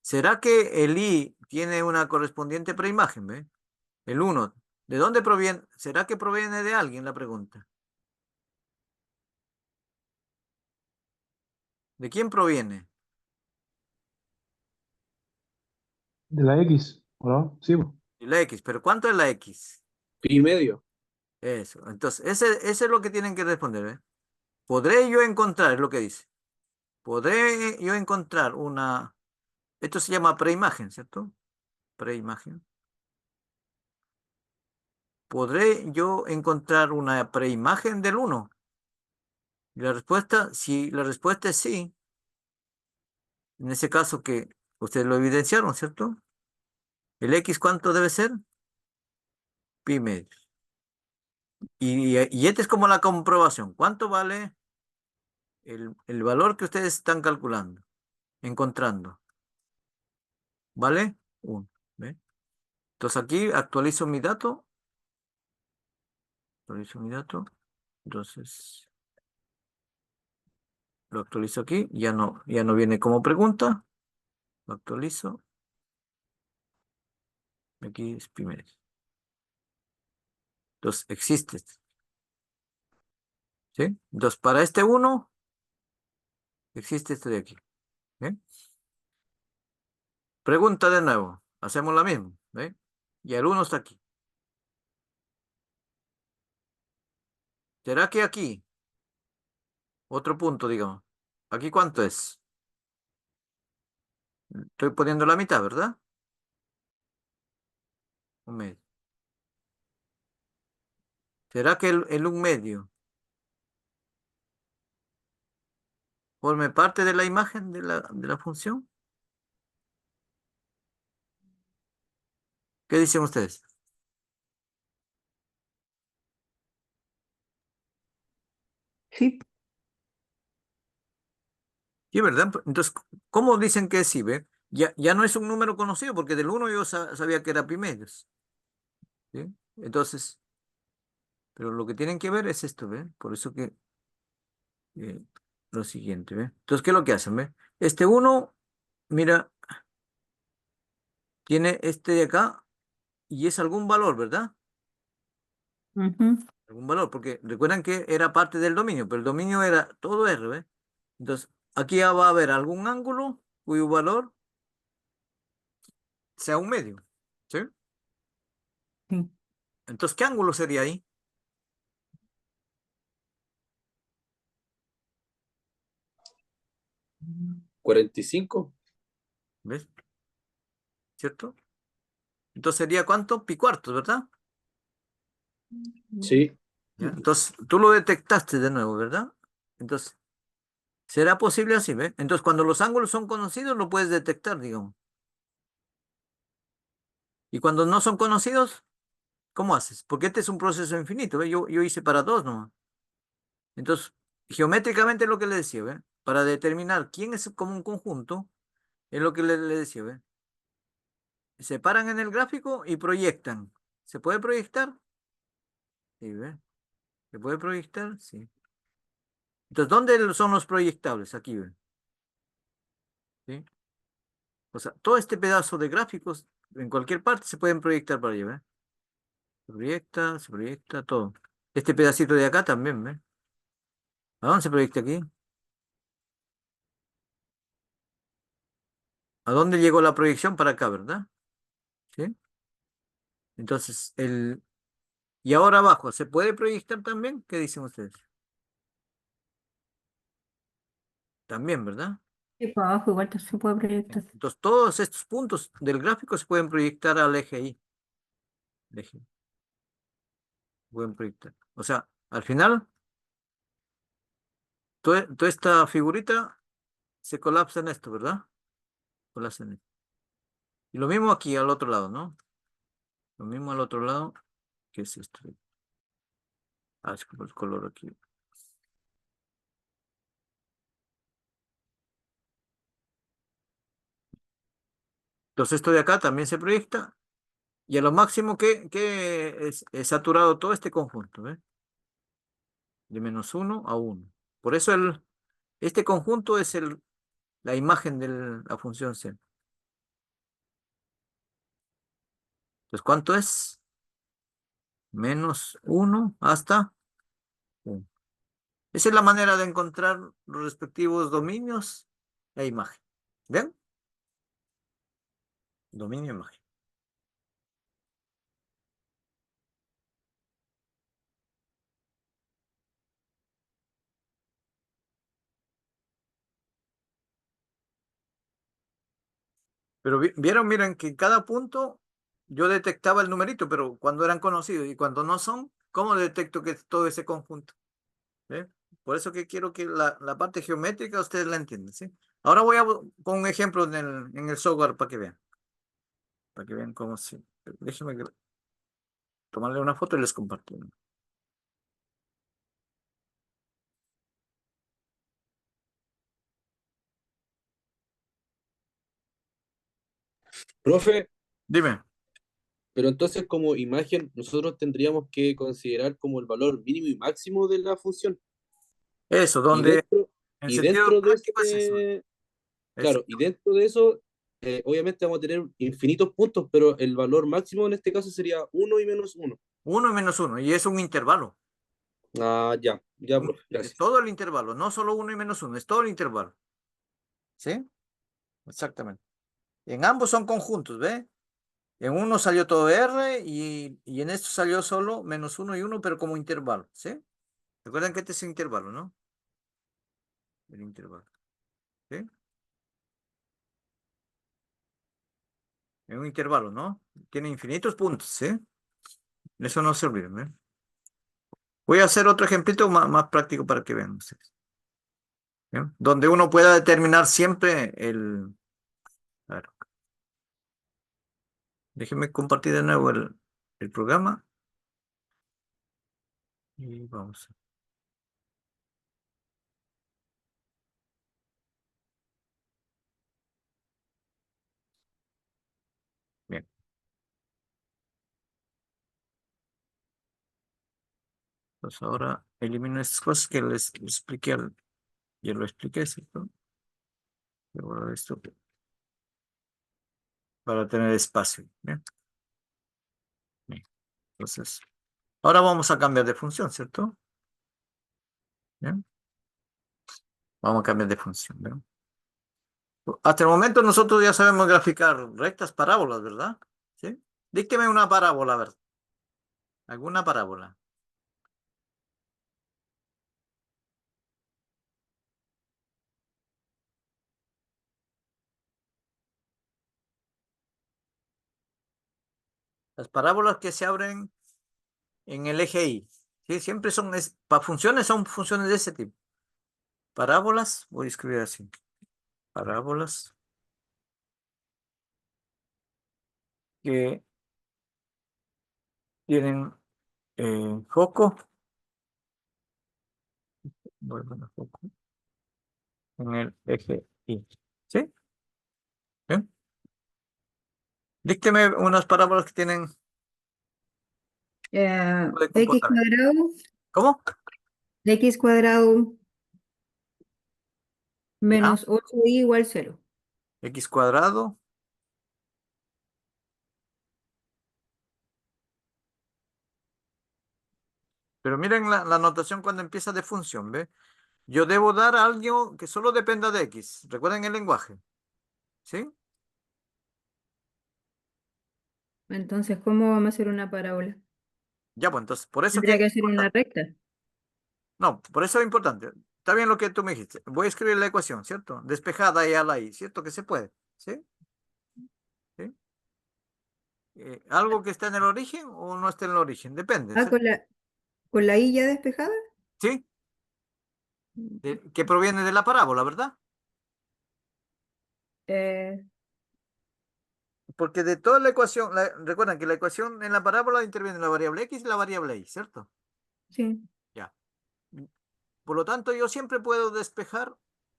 ¿Será que el I tiene una correspondiente preimagen, ve? El 1, ¿de dónde proviene? ¿Será que proviene de alguien la pregunta? ¿De quién proviene? De la X, ¿o no? Sí, po. De la X, pero ¿cuánto es la X? Pi medio. Eso, entonces, ese es lo que tienen que responder, ¿ve? ¿Podré yo encontrar, es lo que dice? ¿Podré yo encontrar una... Esto se llama preimagen, ¿cierto? Preimagen. ¿podré yo encontrar una preimagen del 1? Y la respuesta, si la respuesta es sí, en ese caso que ustedes lo evidenciaron, ¿cierto? ¿El X cuánto debe ser? Pi medios. Y esta es como la comprobación. ¿Cuánto vale el valor que ustedes están calculando, encontrando? ¿Vale? 1. ¿Ve? Entonces aquí actualizo mi dato. Actualizo mi dato. Entonces lo actualizo aquí. Ya no viene como pregunta. Lo actualizo. Aquí es pi medios. Entonces existe. ¿Sí? Entonces para este 1 existe esto de aquí. ¿Ve? Pregunta de nuevo. Hacemos la misma. ¿Ve? Y el 1 está aquí. ¿Será que aquí? Otro punto, digamos. ¿Aquí cuánto es? Estoy poniendo la mitad, ¿verdad? Un medio. ¿Será que el un medio forme parte de la imagen de la función? ¿Qué dicen ustedes? Sí. Sí, ¿verdad? Entonces, ¿cómo dicen que sí, ve? Ya no es un número conocido, porque del 1 yo sabía que era pi medios. ¿Sí? Entonces, pero lo que tienen que ver es esto, ¿ve? Por eso que eh, lo siguiente, ¿ve? Entonces, ¿qué es lo que hacen, ve? Este 1, mira, tiene este de acá y es algún valor, ¿verdad? Ujú. Algún valor, porque recuerdan que era parte del dominio, pero el dominio era todo R, ¿ve? Entonces, aquí ya va a haber algún ángulo cuyo valor sea un medio, ¿sí? Sí. Entonces, ¿qué ángulo sería ahí? 45. ¿Ves? ¿Cierto? Entonces sería ¿cuánto? Pi cuartos, ¿verdad? Sí. ¿Ya? Entonces, tú lo detectaste de nuevo, ¿verdad? Entonces, ¿será posible así, ¿ves? Entonces, cuando los ángulos son conocidos, lo puedes detectar, digamos. Y cuando no son conocidos, ¿cómo haces? Porque este es un proceso infinito, ¿ves? Yo hice para dos nomás. Entonces, geométricamente es lo que le decía, ¿ves? Para determinar quién es como un conjunto, es lo que le decía, ¿ves? Se paran en el gráfico y proyectan. ¿Se puede proyectar? Sí, ¿ves? ¿Se puede proyectar? Sí. Entonces, ¿dónde son los proyectables? Aquí, ¿ven? ¿Sí? O sea, todo este pedazo de gráficos, en cualquier parte se pueden proyectar para allá, ¿ven? Se proyecta todo. Este pedacito de acá también, ¿ven? ¿A dónde se proyecta aquí? ¿A dónde llegó la proyección? Para acá, ¿verdad? ¿Sí? Entonces, y ahora abajo, ¿se puede proyectar también? ¿Qué dicen ustedes? También, ¿verdad? Sí, para abajo igual se puede proyectar. Entonces, todos estos puntos del gráfico se pueden proyectar al eje Y. Eje, pueden proyectar. O sea, al final, toda esta figurita se colapsa en esto, ¿verdad? Colapsa en esto. Y lo mismo aquí al otro lado, ¿no? Lo mismo al otro lado. ¿Qué es esto? Ah, es como el color aquí. Entonces esto de acá también se proyecta. Y a lo máximo que es saturado todo este conjunto, ¿ves? De -1 a 1. Por eso este conjunto es la imagen de la función C. Entonces, ¿cuánto es? -1 hasta 1. Esa es la manera de encontrar los respectivos dominios e imagen. ¿Ven? Dominio e imagen. Pero vieron, miren que cada punto yo detectaba el numerito, pero cuando eran conocidos y cuando no son, ¿cómo detecto que es todo ese conjunto? ¿Ve? Por eso que quiero que la parte geométrica ustedes la entiendan, ¿sí? Ahora voy a poner un ejemplo en el software para que vean. Para que vean cómo se... Déjenme tomarle una foto y les comparto. Profe, Dime. pero entonces como imagen nosotros tendríamos que considerar como el valor mínimo y máximo de la función. Eso, Y donde dentro, en y sentido dentro de práctico es eso. ese, Es claro, y dentro de eso, obviamente vamos a tener infinitos puntos, pero el valor máximo en este caso sería uno y menos uno. 1 y menos 1, y es un intervalo. Ah, ya, ya, profe, Es gracias. todo el intervalo, no solo 1 y menos 1, es todo el intervalo. ¿Sí? Exactamente. En ambos son conjuntos, ¿ve? En uno salió todo R y en esto salió solo menos 1 y 1, pero como intervalo, ¿sí? Recuerden que este es intervalo, ¿no? El intervalo, ¿sí? Es un intervalo, ¿no? Tiene infinitos puntos, ¿sí? Eso no se olviden, ¿ve? Voy a hacer otro ejemplito más práctico para que vean ustedes. ¿Bien? Donde uno pueda determinar siempre el... A ver, déjenme compartir de nuevo el programa. Y vamos. Bien. Pues ahora elimino estas cosas que les expliqué. Ya lo expliqué, ¿cierto? Y ahora esto para tener espacio. Bien. Bien. Entonces, ahora vamos a cambiar de función, ¿cierto? Bien. Vamos a cambiar de función, ¿verdad? Hasta el momento nosotros ya sabemos graficar rectas, parábolas, ¿verdad? ¿Sí? Dícteme una parábola, a ver. ¿Alguna parábola? Las parábolas que se abren en el eje Y. ¿Sí? Siempre son, para funciones, son funciones de ese tipo. Parábolas, voy a escribir así. Parábolas que tienen foco. Voy a poner foco en el eje Y. ¿Sí? ¿Bien? Dícteme unas parábolas que tienen. Puede X comportar. cuadrado, ¿Cómo? X cuadrado Ya. menos 8y igual 0. X cuadrado. Pero miren la notación cuando empieza de función, ¿ve? Yo debo dar algo que solo dependa de X. Recuerden el lenguaje. ¿Sí? Entonces, ¿cómo vamos a hacer una parábola? Ya, pues entonces, por eso que Tendría es que ser una importante. recta. No, por eso es importante. Está bien lo que tú me dijiste. Voy a escribir la ecuación, ¿cierto? Despejada y a la I, ¿cierto? Que se puede. ¿Sí? ¿Sí? ¿Algo que está en el origen o no está en el origen? Depende, Ah, ¿cierto? con la y ya despejada. ¿Sí? Que proviene de la parábola, ¿verdad? Eh, Porque de toda la ecuación, recuerdan que la ecuación en la parábola interviene la variable X y la variable Y, ¿cierto? sí. Ya. Por lo tanto, yo siempre puedo despejar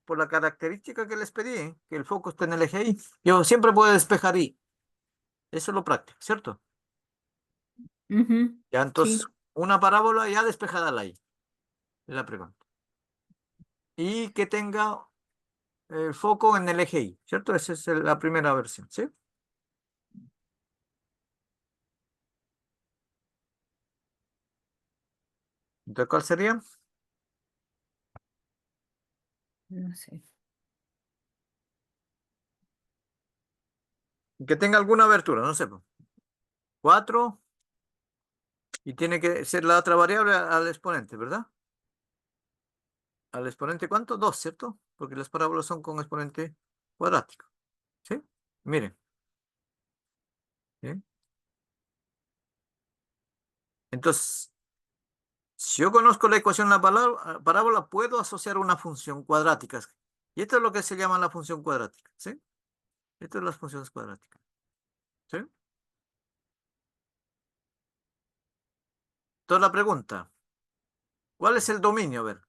por la característica que les pedí, ¿eh? Que el foco esté en el eje Y. Yo siempre puedo despejar Y. Eso es lo práctico, ¿cierto? Ujú, Ya, entonces, sí. una parábola ya despejada la Y. Es la pregunta. Y que tenga el foco en el eje Y, ¿cierto? Esa es la primera versión, ¿sí? Entonces, ¿cuál sería? No sé. Que tenga alguna abertura, no sé. 4 y tiene que ser la otra variable al exponente, ¿verdad? ¿Al exponente cuánto? 2, ¿cierto? Porque las parábolas son con exponente cuadrático, ¿sí? Miren, ¿sí? Entonces, si yo conozco la ecuación de la parábola, puedo asociar una función cuadrática. Y esto es lo que se llama la función cuadrática, ¿sí? Esto es las funciones cuadráticas, ¿sí? Entonces la pregunta, ¿cuál es el dominio? A ver,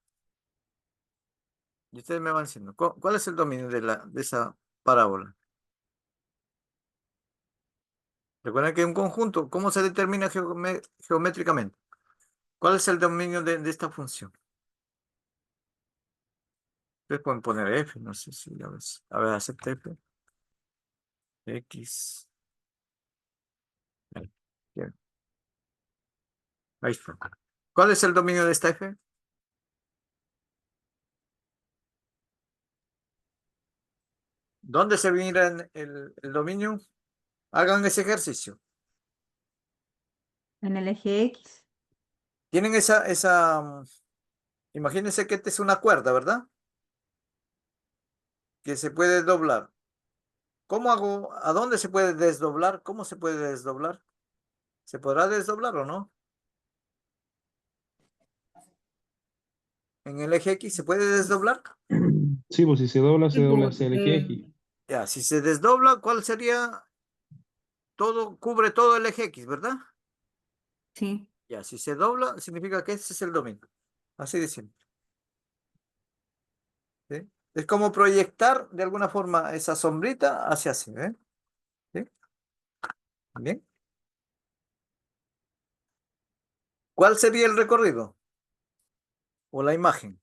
y ustedes me van diciendo, ¿cuál es el dominio de esa parábola? Recuerden que es un conjunto, ¿cómo se determina geométricamente? ¿Cuál es el dominio de esta función? Ustedes pueden poner f, no sé si a ver, acepta f, x. Ahí, bien, ahí está. ¿Cuál es el dominio de esta f? ¿Dónde se mira el dominio? Hagan ese ejercicio. En el eje X. Tienen imagínense que esta es una cuerda, ¿verdad? Que se puede doblar. ¿Cómo hago? ¿A dónde se puede desdoblar? ¿Cómo se puede desdoblar? ¿Se podrá desdoblar o no? ¿En el eje X se puede desdoblar? Sí, pues si se Sí, dobla pues, hacia el eje X. Ya, si se desdobla, ¿cuál sería? Cubre todo el eje X, ¿verdad? sí. Ya, si se dobla, significa que ese es el dominio. Así de simple. ¿Sí? Es como proyectar de alguna forma esa sombrita hacia así, ¿eh? ¿Sí? Bien. ¿Cuál sería el recorrido? O la imagen.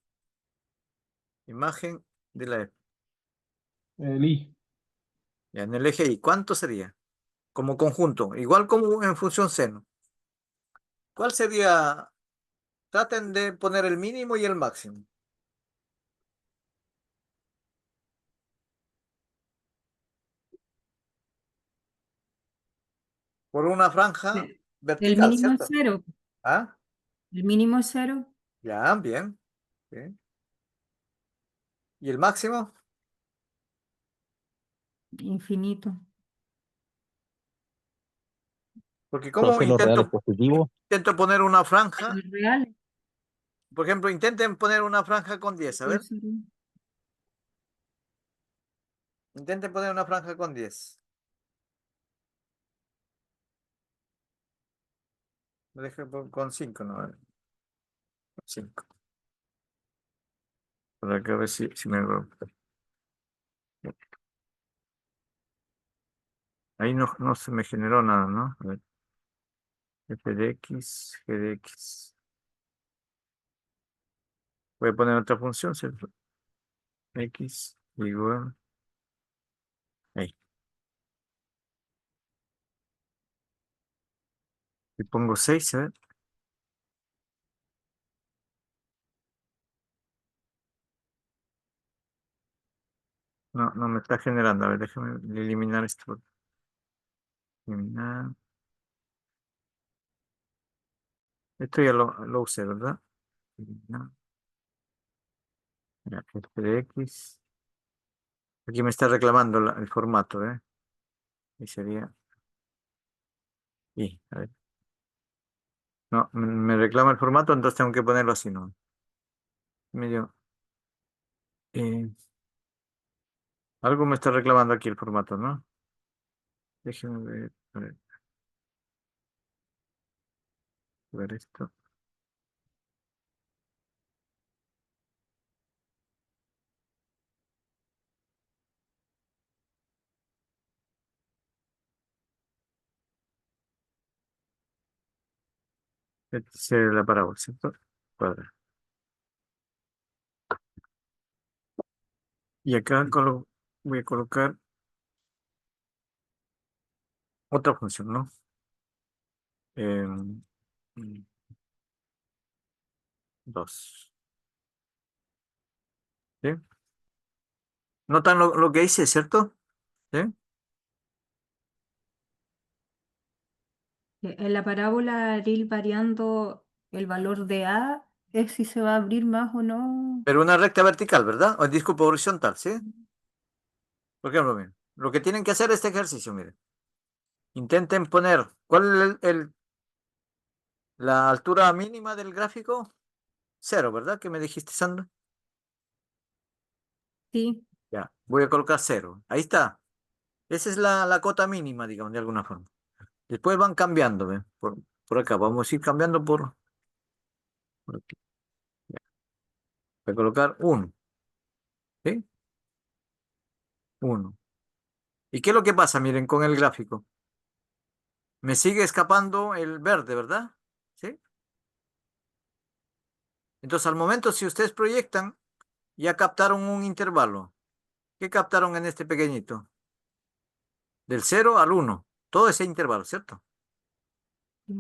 Imagen de la F. El I. Ya, en el eje Y, ¿cuánto sería? Como conjunto, igual como en función seno. ¿Cuál sería? Traten de poner el mínimo y el máximo. Por una franja El vertical, mínimo es ¿cierto? 0. ¿Ah? El mínimo es 0. Ya, bien. ¿Sí? ¿Y el máximo? Infinito. Porque como Profe, lo real es positivo. intento poner una franja, El real. por ejemplo, intenten poner una franja con 10, a ver. Puede ser Intenten poner una franja con 10. Con 5, ¿no? A ver, 5. Para que ver si me... Ahí no se me generó nada, ¿no? A ver. F de X, G de X. Voy a poner otra función, ¿cierto? X igual. Ahí. Y pongo 6, ¿eh? No me está generando. A ver, déjame eliminar esto. Eliminar. Esto ya lo usé, ¿verdad? Eliminar. Ya, F de X. Aquí me está reclamando el formato, ¿eh? Y sería. Y, a ver. No, me reclama el formato, entonces tengo que ponerlo así, ¿no? Medio. eh, Algo me está reclamando aquí el formato, ¿no? Déjenme ver. A ver esto. Esta es la parábola, ¿cierto? Cuadra. Y acá voy a colocar otra función, ¿no? Em, mm, 2. ¿Sí? ¿Notan lo que hice, cierto? ¿Sí? En la parábola, al ir variando el valor de A, es si se va a abrir más o no. Pero una recta vertical, ¿verdad? O disculpa, horizontal, ¿sí? Por ejemplo, miren, lo que tienen que hacer este ejercicio, miren. Intenten poner, ¿cuál es La altura mínima del gráfico, 0, ¿verdad? ¿Qué me dijiste, Sandra? Sí, Ya, voy a colocar 0. Ahí está. Esa es la cota mínima, digamos, de alguna forma. Después van cambiando, ¿ve? Por acá, vamos a ir cambiando por aquí. Ya. Voy a colocar 1, ¿sí? 1. ¿Y qué es lo que pasa? Miren, con el gráfico. Me sigue escapando el verde, ¿verdad? ¿Sí? Entonces, al momento, si ustedes proyectan, ya captaron un intervalo. ¿Qué captaron en este pequeñito? Del 0 al 1. Todo ese intervalo, ¿cierto? sí.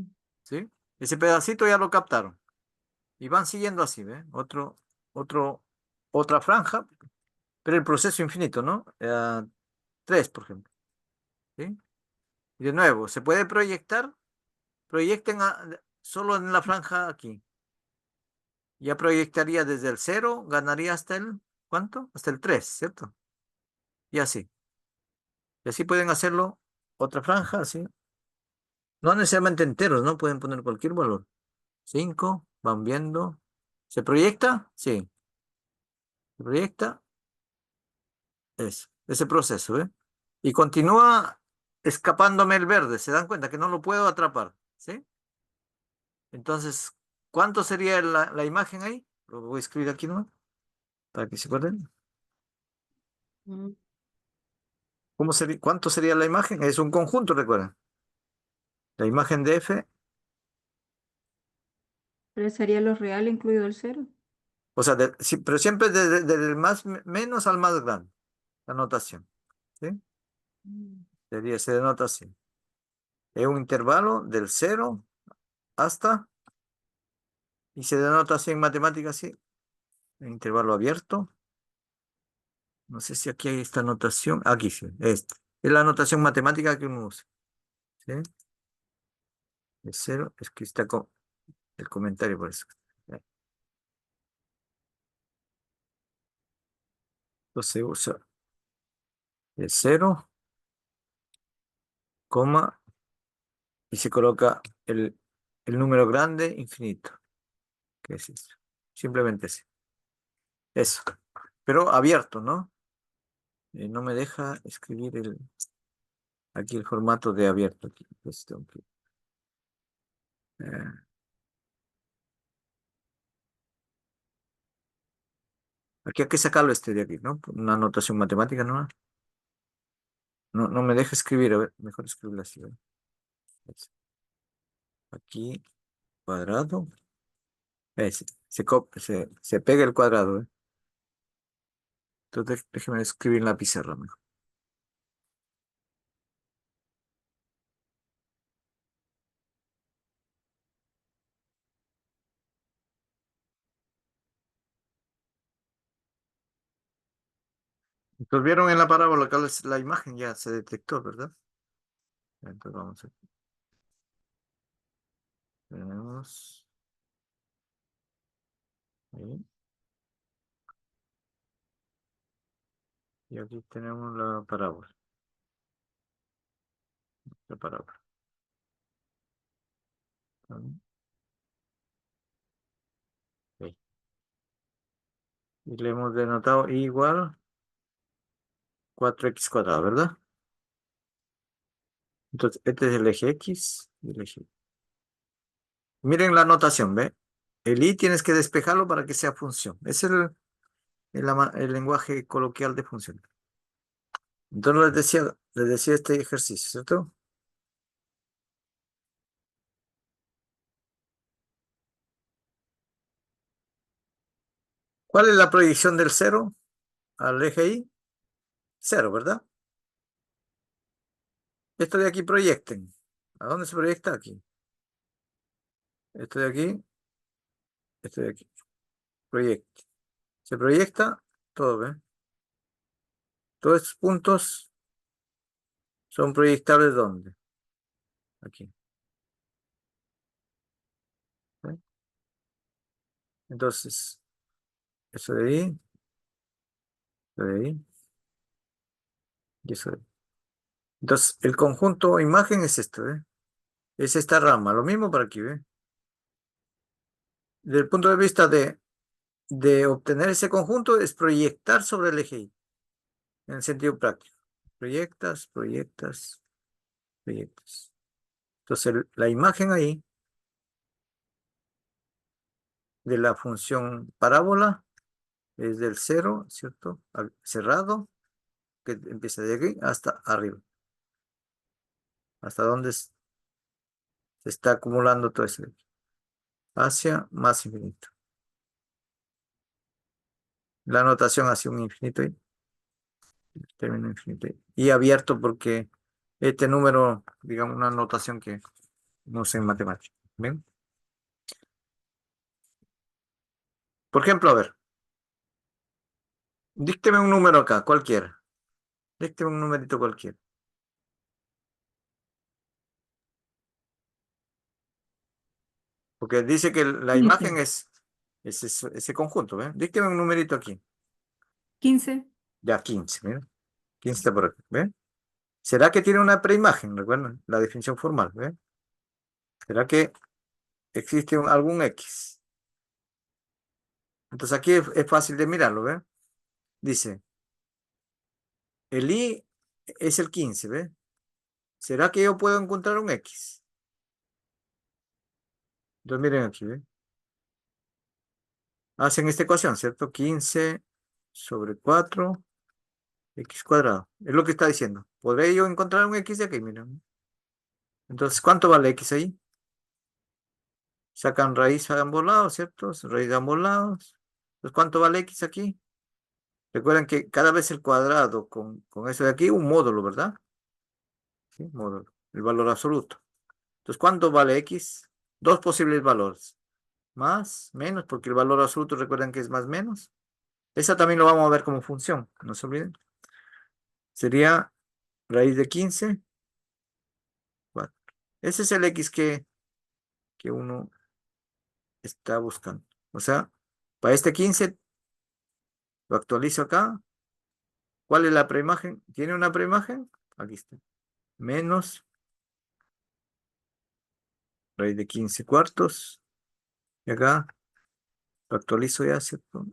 ¿Sí? Ese pedacito ya lo captaron. Y van siguiendo así, ¿ve? Otro, otra franja, pero el proceso infinito, ¿no? 3, por ejemplo. ¿Sí? Y de nuevo, se puede proyectar. Proyecten solo en la franja aquí. Ya proyectaría desde el 0, ganaría hasta el, ¿cuánto? Hasta el 3, ¿cierto? Y así. Y así pueden hacerlo otra franja, así. No necesariamente enteros, ¿no? Pueden poner cualquier valor. 5, van viendo. ¿Se proyecta? Sí. Se proyecta. Eso. Ese proceso, ¿eh? Y continúa escapándome el verde. ¿Se dan cuenta que no lo puedo atrapar? ¿Sí? Entonces, ¿cuánto sería la imagen ahí? Lo voy a escribir aquí, ¿no? Para que se acuerden. Mm. ¿Cómo sería, cuánto sería la imagen? Es un conjunto, recuerden. La imagen de F, Pero sería lo real incluido el 0. o sea, sí, pero siempre desde el más menos al más grande, la notación. ¿Sí? Se denota así. Es un intervalo del 0 hasta, y se denota así en matemáticas, sí, un intervalo abierto. No sé si aquí hay esta notación. Aquí sí, esta. Es la notación matemática que uno usa. ¿Sí? El 0, es que está con el comentario por eso. Entonces se usa el 0, coma, y se coloca el número grande infinito. ¿Qué es eso? Simplemente ese. Eso. Pero abierto, ¿no? No me deja escribir aquí el formato de abierto. Aquí. Eh, aquí hay que sacarlo este de aquí, ¿no? Una notación matemática, ¿no? No me deja escribir. A ver, mejor escribirlo así. ¿Ve? Eso. Aquí, cuadrado. Se pega el cuadrado, ¿eh? Entonces déjeme escribir en la pizarra mejor. Entonces vieron en la parábola que la imagen ya se detectó, ¿verdad? Entonces vamos a tenemos ahí, y aquí tenemos la parábola. La parábola. ¿Vale? Ok. Y le hemos denotado I igual 4x cuadrado, ¿verdad? Entonces, este es el eje X y el eje Y. Miren la notación, ¿ve? El I tienes que despejarlo para que sea función. Ese es el lenguaje coloquial de función. Entonces les decía este ejercicio, ¿cierto? ¿Cuál es la proyección del 0 al eje Y? 0, ¿verdad? Esto de aquí proyecten. ¿A dónde se proyecta? Aquí. Esto de aquí, esto de aquí. Proyecte. Se proyecta todo, ¿ve? Todos estos puntos son proyectables ¿dónde? Aquí. ¿Ve? Entonces, eso de ahí, eso de ahí, y eso de ahí. Entonces, el conjunto imagen es esto, ¿ve? Es esta rama. Lo mismo para aquí, ¿ve? Desde el punto de vista de obtener ese conjunto es proyectar sobre el eje Y, en el sentido práctico. Proyectas, proyectas, proyectas. Entonces la imagen ahí de la función parábola es del 0, ¿cierto? Cerrado, que empieza de aquí hasta arriba. Hasta donde se está acumulando todo eso. Hacia más infinito. La notación hacia un infinito ahí. Término infinito ahí. Y abierto porque este número, digamos, una notación que no sé en matemáticas. ¿Ven? Por ejemplo, a ver. Dícteme un número acá, cualquiera. Dícteme un numerito cualquiera. Porque dice que la 15. imagen es ese conjunto, ¿ven? Dícteme un numerito aquí. 15. Ya, 15, ¿ven? 15 está por aquí, ¿ven? ¿Será que tiene una preimagen? Recuerden la definición formal, ¿ven? ¿Será que existe algún X? Entonces aquí es fácil de mirarlo, ¿ven? Dice, el I es el 15, ¿ven? ¿Será que yo puedo encontrar un X? Entonces miren aquí, ¿ven? Hacen esta ecuación, ¿cierto? 15 sobre 4 X cuadrado. Es lo que está diciendo. ¿Podré yo encontrar un X de aquí? Miren. Entonces, ¿cuánto vale X ahí? Sacan raíz a ambos lados, ¿cierto? Raíz de ambos lados. Entonces, ¿cuánto vale X aquí? Recuerden que cada vez el cuadrado con eso de aquí, un módulo, ¿verdad? Sí, módulo. El valor absoluto. Entonces, ¿cuánto vale X? Dos posibles valores. Más, menos, porque el valor absoluto, recuerden que es más, menos. Esa también lo vamos a ver como función, no se olviden. Sería raíz de 15. 4. Ese es el X que uno está buscando. O sea, para este 15 lo actualizo acá. ¿Cuál es la preimagen? ¿Tiene una preimagen? Aquí está. Menos raíz de 15 cuartos. Y acá lo actualizo ya, ¿cierto?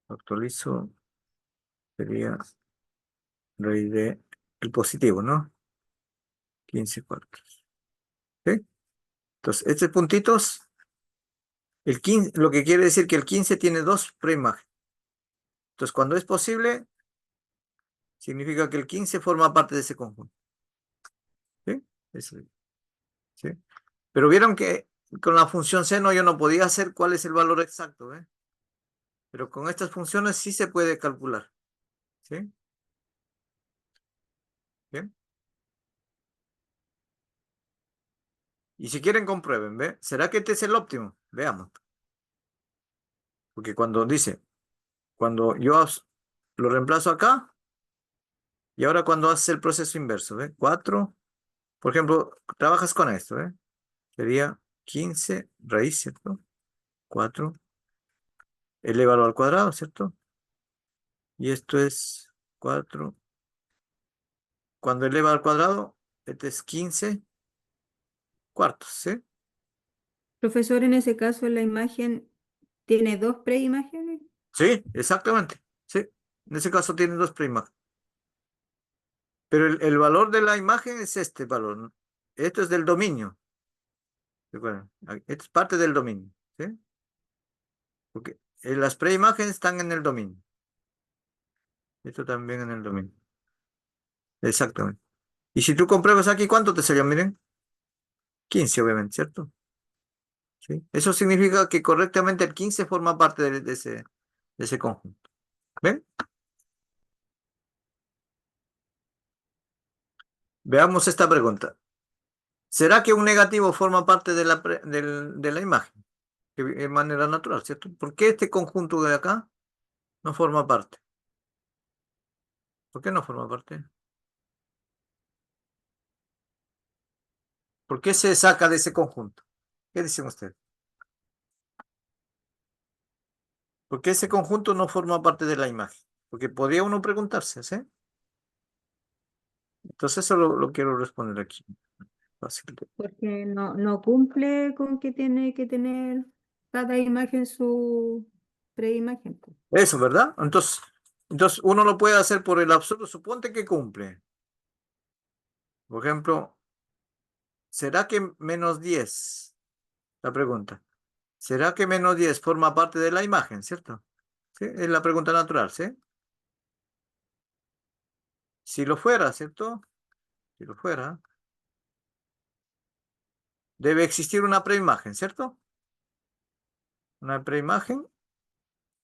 Lo actualizo. Sería raíz de el positivo, ¿no? 15 cuartos. ¿Sí? Entonces, estos puntitos, el 15, lo que quiere decir que el 15 tiene dos preimágenes. Entonces, cuando es posible, significa que el 15 forma parte de ese conjunto. ¿Sí? Eso, ¿sí? Pero vieron que con la función seno yo no podía hacer cuál es el valor exacto, ¿eh? Pero con estas funciones sí se puede calcular. ¿Sí? Bien. Y si quieren comprueben, ¿ve? ¿Será que este es el óptimo? Veamos. Porque cuando dice, cuando yo lo reemplazo acá, y ahora cuando haces el proceso inverso, ¿ve? 4, por ejemplo, trabajas con esto, ¿eh? Sería 15 raíz, ¿cierto? 4, elévalo al cuadrado, ¿cierto? Y esto es 4. Cuando eleva al cuadrado, este es 15 cuartos, ¿sí? Profesor, en ese caso la imagen tiene dos preimágenes. Sí, exactamente. Sí. En ese caso tiene dos preimágenes. Pero el valor de la imagen es este valor, ¿no? Esto es del dominio. Recuerden, esto es parte del dominio, ¿sí? Porque las preimágenes están en el dominio. Esto también en el dominio. Exactamente. Y si tú compruebas aquí, ¿cuánto te salió? Miren, 15 obviamente, ¿cierto? ¿Sí? Eso significa que correctamente el 15 forma parte de ese conjunto. ¿Ven? Veamos esta pregunta. ¿Será que un negativo forma parte de la imagen? De manera natural, ¿cierto? ¿Por qué este conjunto de acá no forma parte? ¿Por qué no forma parte? ¿Por qué se saca de ese conjunto? ¿Qué dicen ustedes? ¿Por qué ese conjunto no forma parte de la imagen? Porque podría uno preguntarse, ¿sí? Entonces eso lo quiero responder aquí. fácil. Porque no cumple con que tiene que tener cada imagen su preimagen, po. Eso, ¿verdad? Entonces uno lo puede hacer por el absurdo. Suponte que cumple. Por ejemplo, ¿será que -10? La pregunta. ¿Será que -10 forma parte de la imagen, cierto? ¿Sí? Es la pregunta natural, ¿sí? Si lo fuera, ¿cierto? Si lo fuera, debe existir una preimagen, ¿cierto? Una preimagen,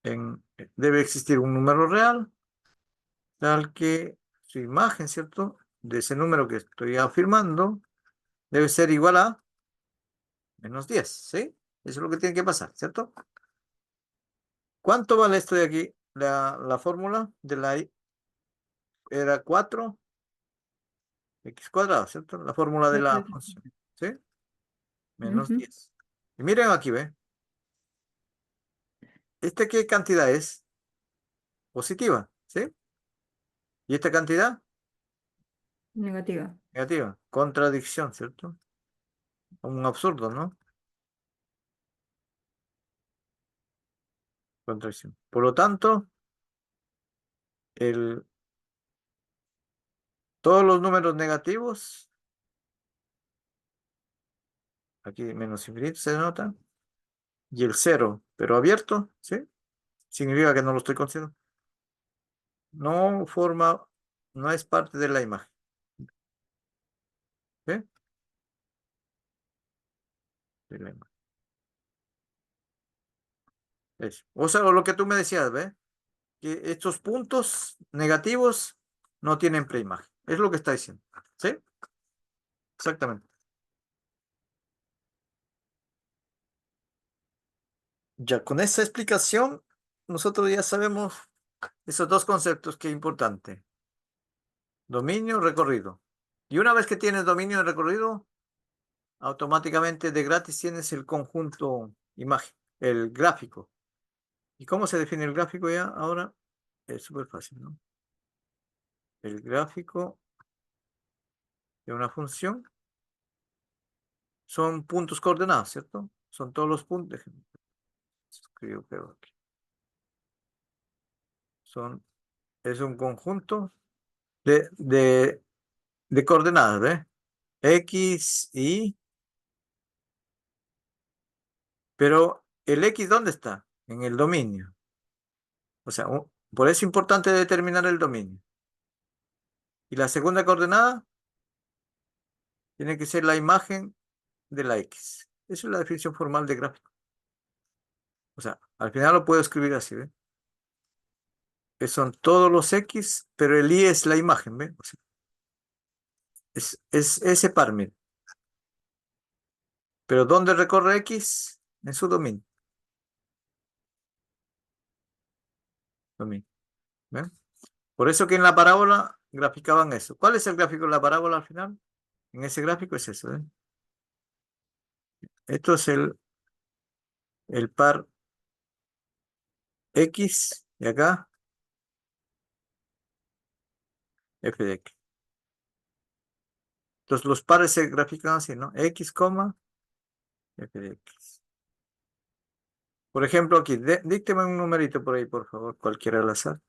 debe existir un número real, tal que su imagen, ¿cierto? De ese número que estoy afirmando, debe ser igual a -10, ¿sí? Eso es lo que tiene que pasar, ¿cierto? ¿Cuánto vale esto de aquí? La fórmula de la I era 4x², ¿cierto? La fórmula de la función, ¿sí? Ujú. -10. Y miren aquí, ¿ve? ¿Este qué cantidad es? Positiva, ¿sí? ¿Y esta cantidad? Negativa. Negativa. Contradicción, ¿cierto? Un absurdo, ¿no? Contradicción. Por lo tanto, todos los números negativos, aquí menos infinito se nota, y el 0, pero abierto, ¿sí? Significa que no lo estoy considerando. No es parte de la imagen. ¿Sí? De la imagen. Eso. O sea, lo que tú me decías, ¿ve? Que estos puntos negativos no tienen preimagen. Es lo que está diciendo. ¿Sí? Exactamente. Ya con esa explicación, nosotros ya sabemos esos dos conceptos que es importante. Dominio, recorrido. Y una vez que tienes dominio y recorrido, automáticamente de gratis tienes el conjunto imagen, el gráfico. ¿Y cómo se define el gráfico ya ahora? Es súper fácil, ¿no? El gráfico de una función son puntos coordenados, ¿cierto? Son todos los puntos. Déjenme escribo pero aquí. Es un conjunto de coordenadas, ¿ves? X, Y. Pero el X, ¿dónde está? En el dominio. O sea, por eso es importante determinar el dominio. Y la segunda coordenada tiene que ser la imagen de la X. Esa es la definición formal de gráfico. O sea, al final lo puedo escribir así, ¿ve? Que son todos los X, pero el Y es la imagen, ¿ve? O sea, es ese par, mire. Pero ¿dónde recorre X? En su dominio. Dominio, ¿ve? Por eso que en la parábola graficaban eso. ¿Cuál es el gráfico de la parábola al final? En ese gráfico es eso, ¿ve? Esto es el par X y acá f de X. Entonces los pares se grafican así, ¿no? X, f de X. Por ejemplo, aquí, dícteme un numerito por ahí, por favor, cualquiera al azar.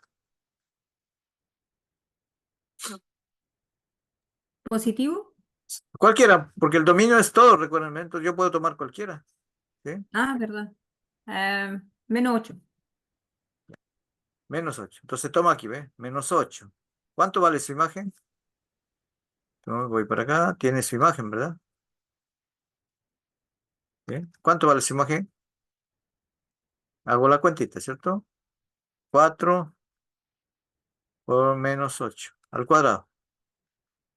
¿Positivo? Cualquiera, porque el dominio es todo, recuerden, entonces yo puedo tomar cualquiera, ¿sí? Ah, verdad. -8. -8. Entonces toma aquí, ¿ve? -8. ¿Cuánto vale su imagen? No, voy para acá, tiene su imagen, ¿verdad? ¿Sí? ¿Cuánto vale su imagen? Hago la cuentita, ¿cierto? 4 por -8 al cuadrado.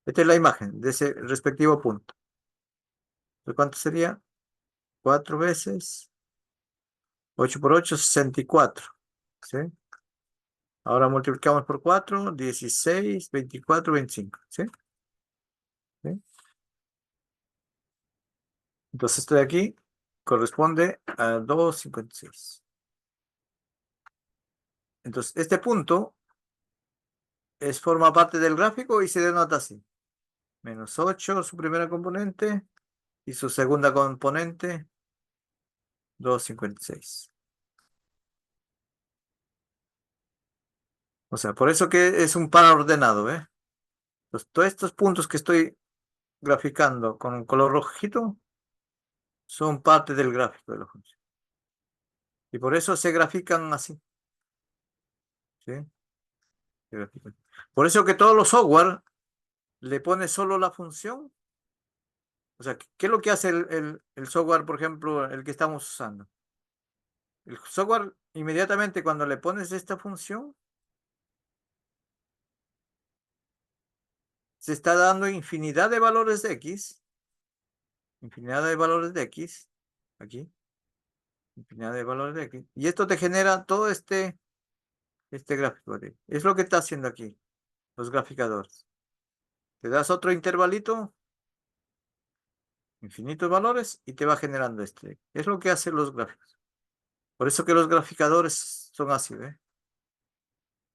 Esta es la imagen de ese respectivo punto. ¿De cuánto sería? 4 veces 8 por 8, 64. ¿Sí? Ahora multiplicamos por 4, 16, 24, 25. ¿Sí? ¿Sí? Entonces esto de aquí corresponde a 2,56. Entonces este punto forma parte del gráfico y se denota así. Menos 8 su primera componente. Y su segunda componente, 2,56. O sea, por eso que es un par ordenado, ¿eh? Todos estos puntos que estoy graficando con un color rojito son parte del gráfico de la función. Y por eso se grafican así. ¿Sí? Se grafican. Por eso que todos los software le pone solo la función. O sea, ¿qué es lo que hace el software, por ejemplo, el que estamos usando? El software, inmediatamente cuando le pones esta función, se está dando infinidad de valores de x. Infinidad de valores de x. Aquí. Infinidad de valores de x. Y esto te genera todo este gráfico. Es lo que está haciendo aquí los graficadores. Te das otro intervalito, infinitos valores, y te va generando este. Es lo que hacen los gráficos. Por eso que los graficadores son así, ¿ve?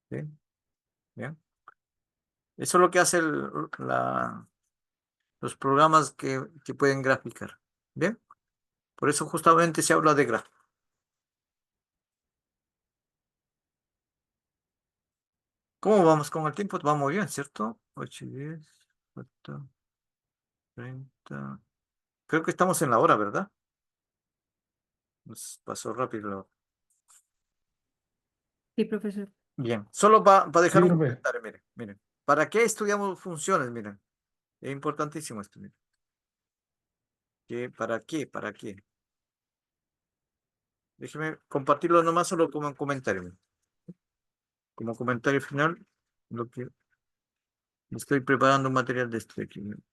¿Sí? ¿Bien? Eso es lo que hace los programas que pueden graficar. ¿Bien? Por eso justamente se habla de gráfico. ¿Cómo vamos con el tiempo? Vamos bien, ¿cierto? 8 y 10, 4, 30. Creo que estamos en la hora, ¿verdad? Nos pasó rápido la hora. Sí, profesor. Bien, solo para dejar Sí, un profe. comentario, miren, miren. ¿Para qué estudiamos funciones? Miren, es importantísimo esto, miren. ¿Para qué? ¿Para qué? Déjeme compartirlo nomás solo como un comentario. Miren. Como comentario final, lo que estoy preparando un material de esto de aquí. Miren.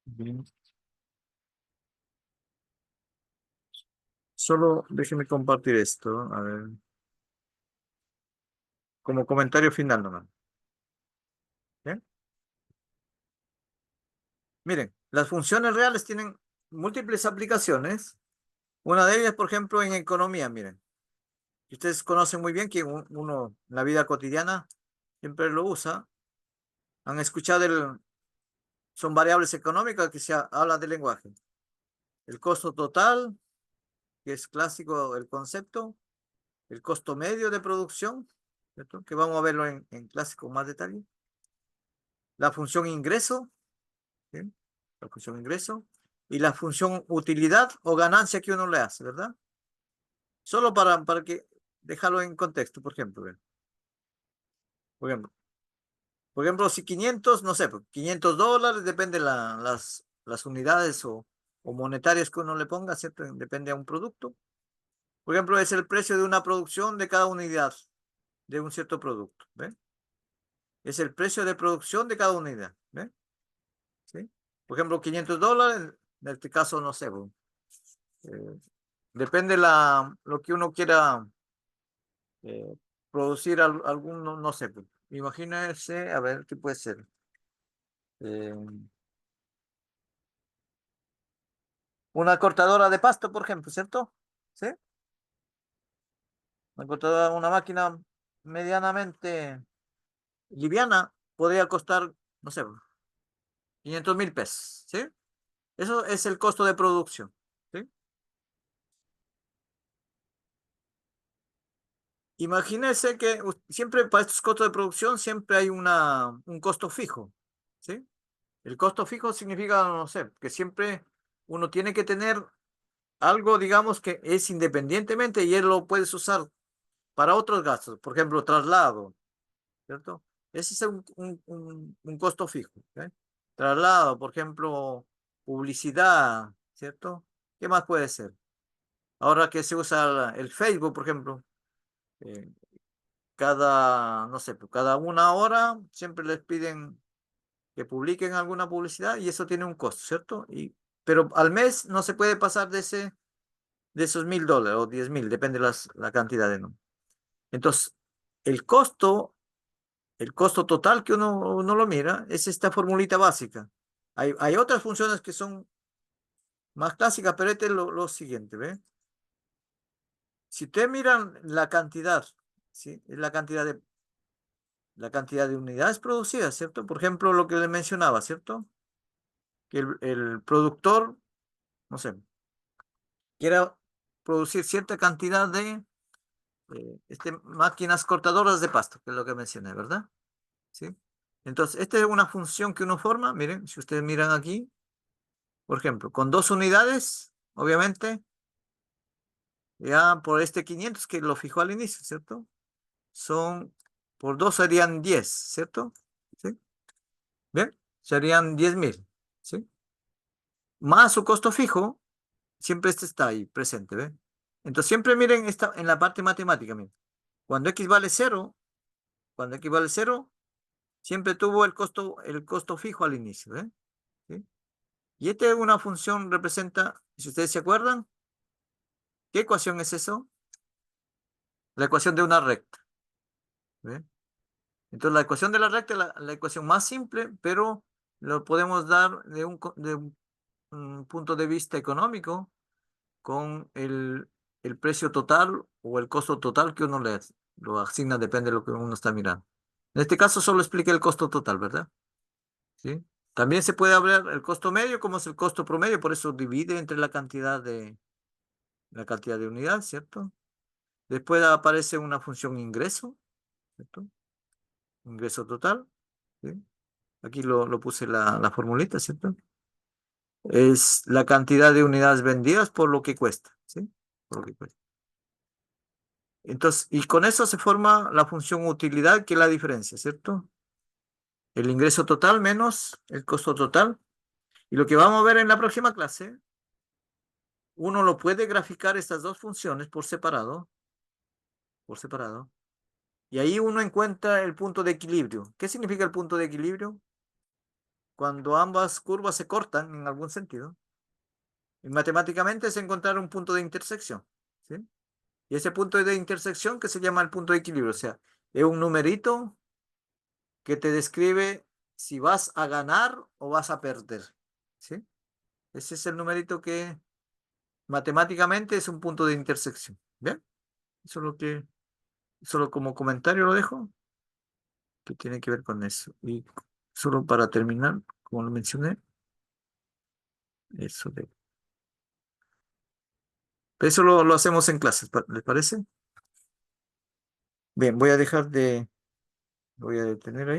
Bien. Solo déjeme compartir esto, a ver. Como comentario final nomás. ¿Bien? Miren, las funciones reales tienen múltiples aplicaciones. Una de ellas, por ejemplo, en economía, miren. Ustedes conocen muy bien que uno en la vida cotidiana siempre lo usa. Han escuchado son variables económicas que se habla del lenguaje. El costo total, que es clásico el concepto. El costo medio de producción, ¿cierto? Que vamos a verlo en clase con más detalle. La función ingreso, ¿sí? La función ingreso. Y la función utilidad o ganancia que uno le hace, ¿verdad? Solo para que dejarlo en contexto, por ejemplo. ¿Ven? Por ejemplo, si 500, no sé, $500, depende las unidades o monetarias que uno le ponga, ¿cierto? Depende a un producto. Por ejemplo, es el precio de una producción de cada unidad de un cierto producto. ¿Ven? Es el precio de producción de cada unidad. ¿Ven? ¿Sí? Por ejemplo, $500, en este caso, no sé, depende lo que uno quiera eh, producir algún, no sé, imagínense, a ver, ¿qué puede ser? Eh, una cortadora de pasto, por ejemplo, ¿cierto? ¿Sí? Una máquina medianamente liviana podría costar, no sé, 500.000 pesos, ¿sí? Eso es el costo de producción, ¿sí? Imagínense que siempre para estos costos de producción siempre hay un costo fijo, ¿sí? El costo fijo significa, no sé, que siempre uno tiene que tener algo, digamos, que es independientemente y él lo puedes usar para otros gastos, por ejemplo, traslado, ¿cierto? Ese es un costo fijo, ¿ok? Traslado, por ejemplo, publicidad, ¿cierto? ¿Qué más puede ser? Ahora que se usa el Facebook, por ejemplo, eh, no sé, cada una hora siempre les piden que publiquen alguna publicidad y eso tiene un costo, ¿cierto? Pero al mes no se puede pasar de esos $1.000 o 10.000, depende la cantidad de no. Entonces, el costo, el costo total que uno lo mira es esta formulita básica. Hay otras funciones que son más clásicas, pero este es lo siguiente, ¿ve? Si ustedes miran la cantidad, ¿sí? Es la cantidad la cantidad de unidades producidas, ¿cierto? Por ejemplo, lo que le mencionaba, ¿cierto? Que el productor, no sé, quiera producir cierta cantidad de máquinas cortadoras de pasto, que es lo que mencioné, ¿verdad? ¿Sí? Entonces, esta es una función que uno forma, miren, si ustedes miran aquí, por ejemplo, con 2 unidades, obviamente, ya por este 500 que lo fijó al inicio, ¿cierto? Por 2 serían 10, ¿cierto? ¿Sí? ¿Bien? Serían 10.000, ¿sí? Más su costo fijo, siempre este está ahí presente, ¿ven? Entonces, siempre miren en la parte matemática, miren. Cuando x vale 0, siempre tuvo el costo fijo al inicio, ¿eh? ¿Sí? Y esta es una función, representa, si ustedes se acuerdan, ¿qué ecuación es eso? La ecuación de una recta. ¿Ve? Entonces, la ecuación de la recta es la ecuación más simple, pero lo podemos dar de un punto de vista económico con el precio total o el costo total que uno lo asigna, depende de lo que uno está mirando. En este caso, solo expliqué el costo total, ¿verdad? ¿Sí? También se puede hablar el costo medio, como es el costo promedio, por eso divide entre la cantidad de unidades, ¿cierto? Después aparece una función ingreso, ¿cierto? Ingreso total, ¿sí? Aquí lo puse la formulita, ¿cierto? Es la cantidad de unidades vendidas por lo que cuesta, ¿sí? Por lo que cuesta. Entonces, y con eso se forma la función utilidad, que es la diferencia, ¿cierto? El ingreso total menos el costo total. Y lo que vamos a ver en la próxima clase, uno lo puede graficar estas dos funciones por separado, y ahí uno encuentra el punto de equilibrio. ¿Qué significa el punto de equilibrio? Cuando ambas curvas se cortan en algún sentido. Y matemáticamente es encontrar un punto de intersección, ¿sí? Y ese punto de intersección que se llama el punto de equilibrio, o sea, es un numerito que te describe si vas a ganar o vas a perder, ¿sí? Ese es el numerito que matemáticamente es un punto de intersección, ¿bien? Eso es lo que, solo como comentario lo dejo, que tiene que ver con eso. Y solo para terminar, como lo mencioné, eso lo hacemos en clases, ¿les parece? Bien, voy a detener ahí.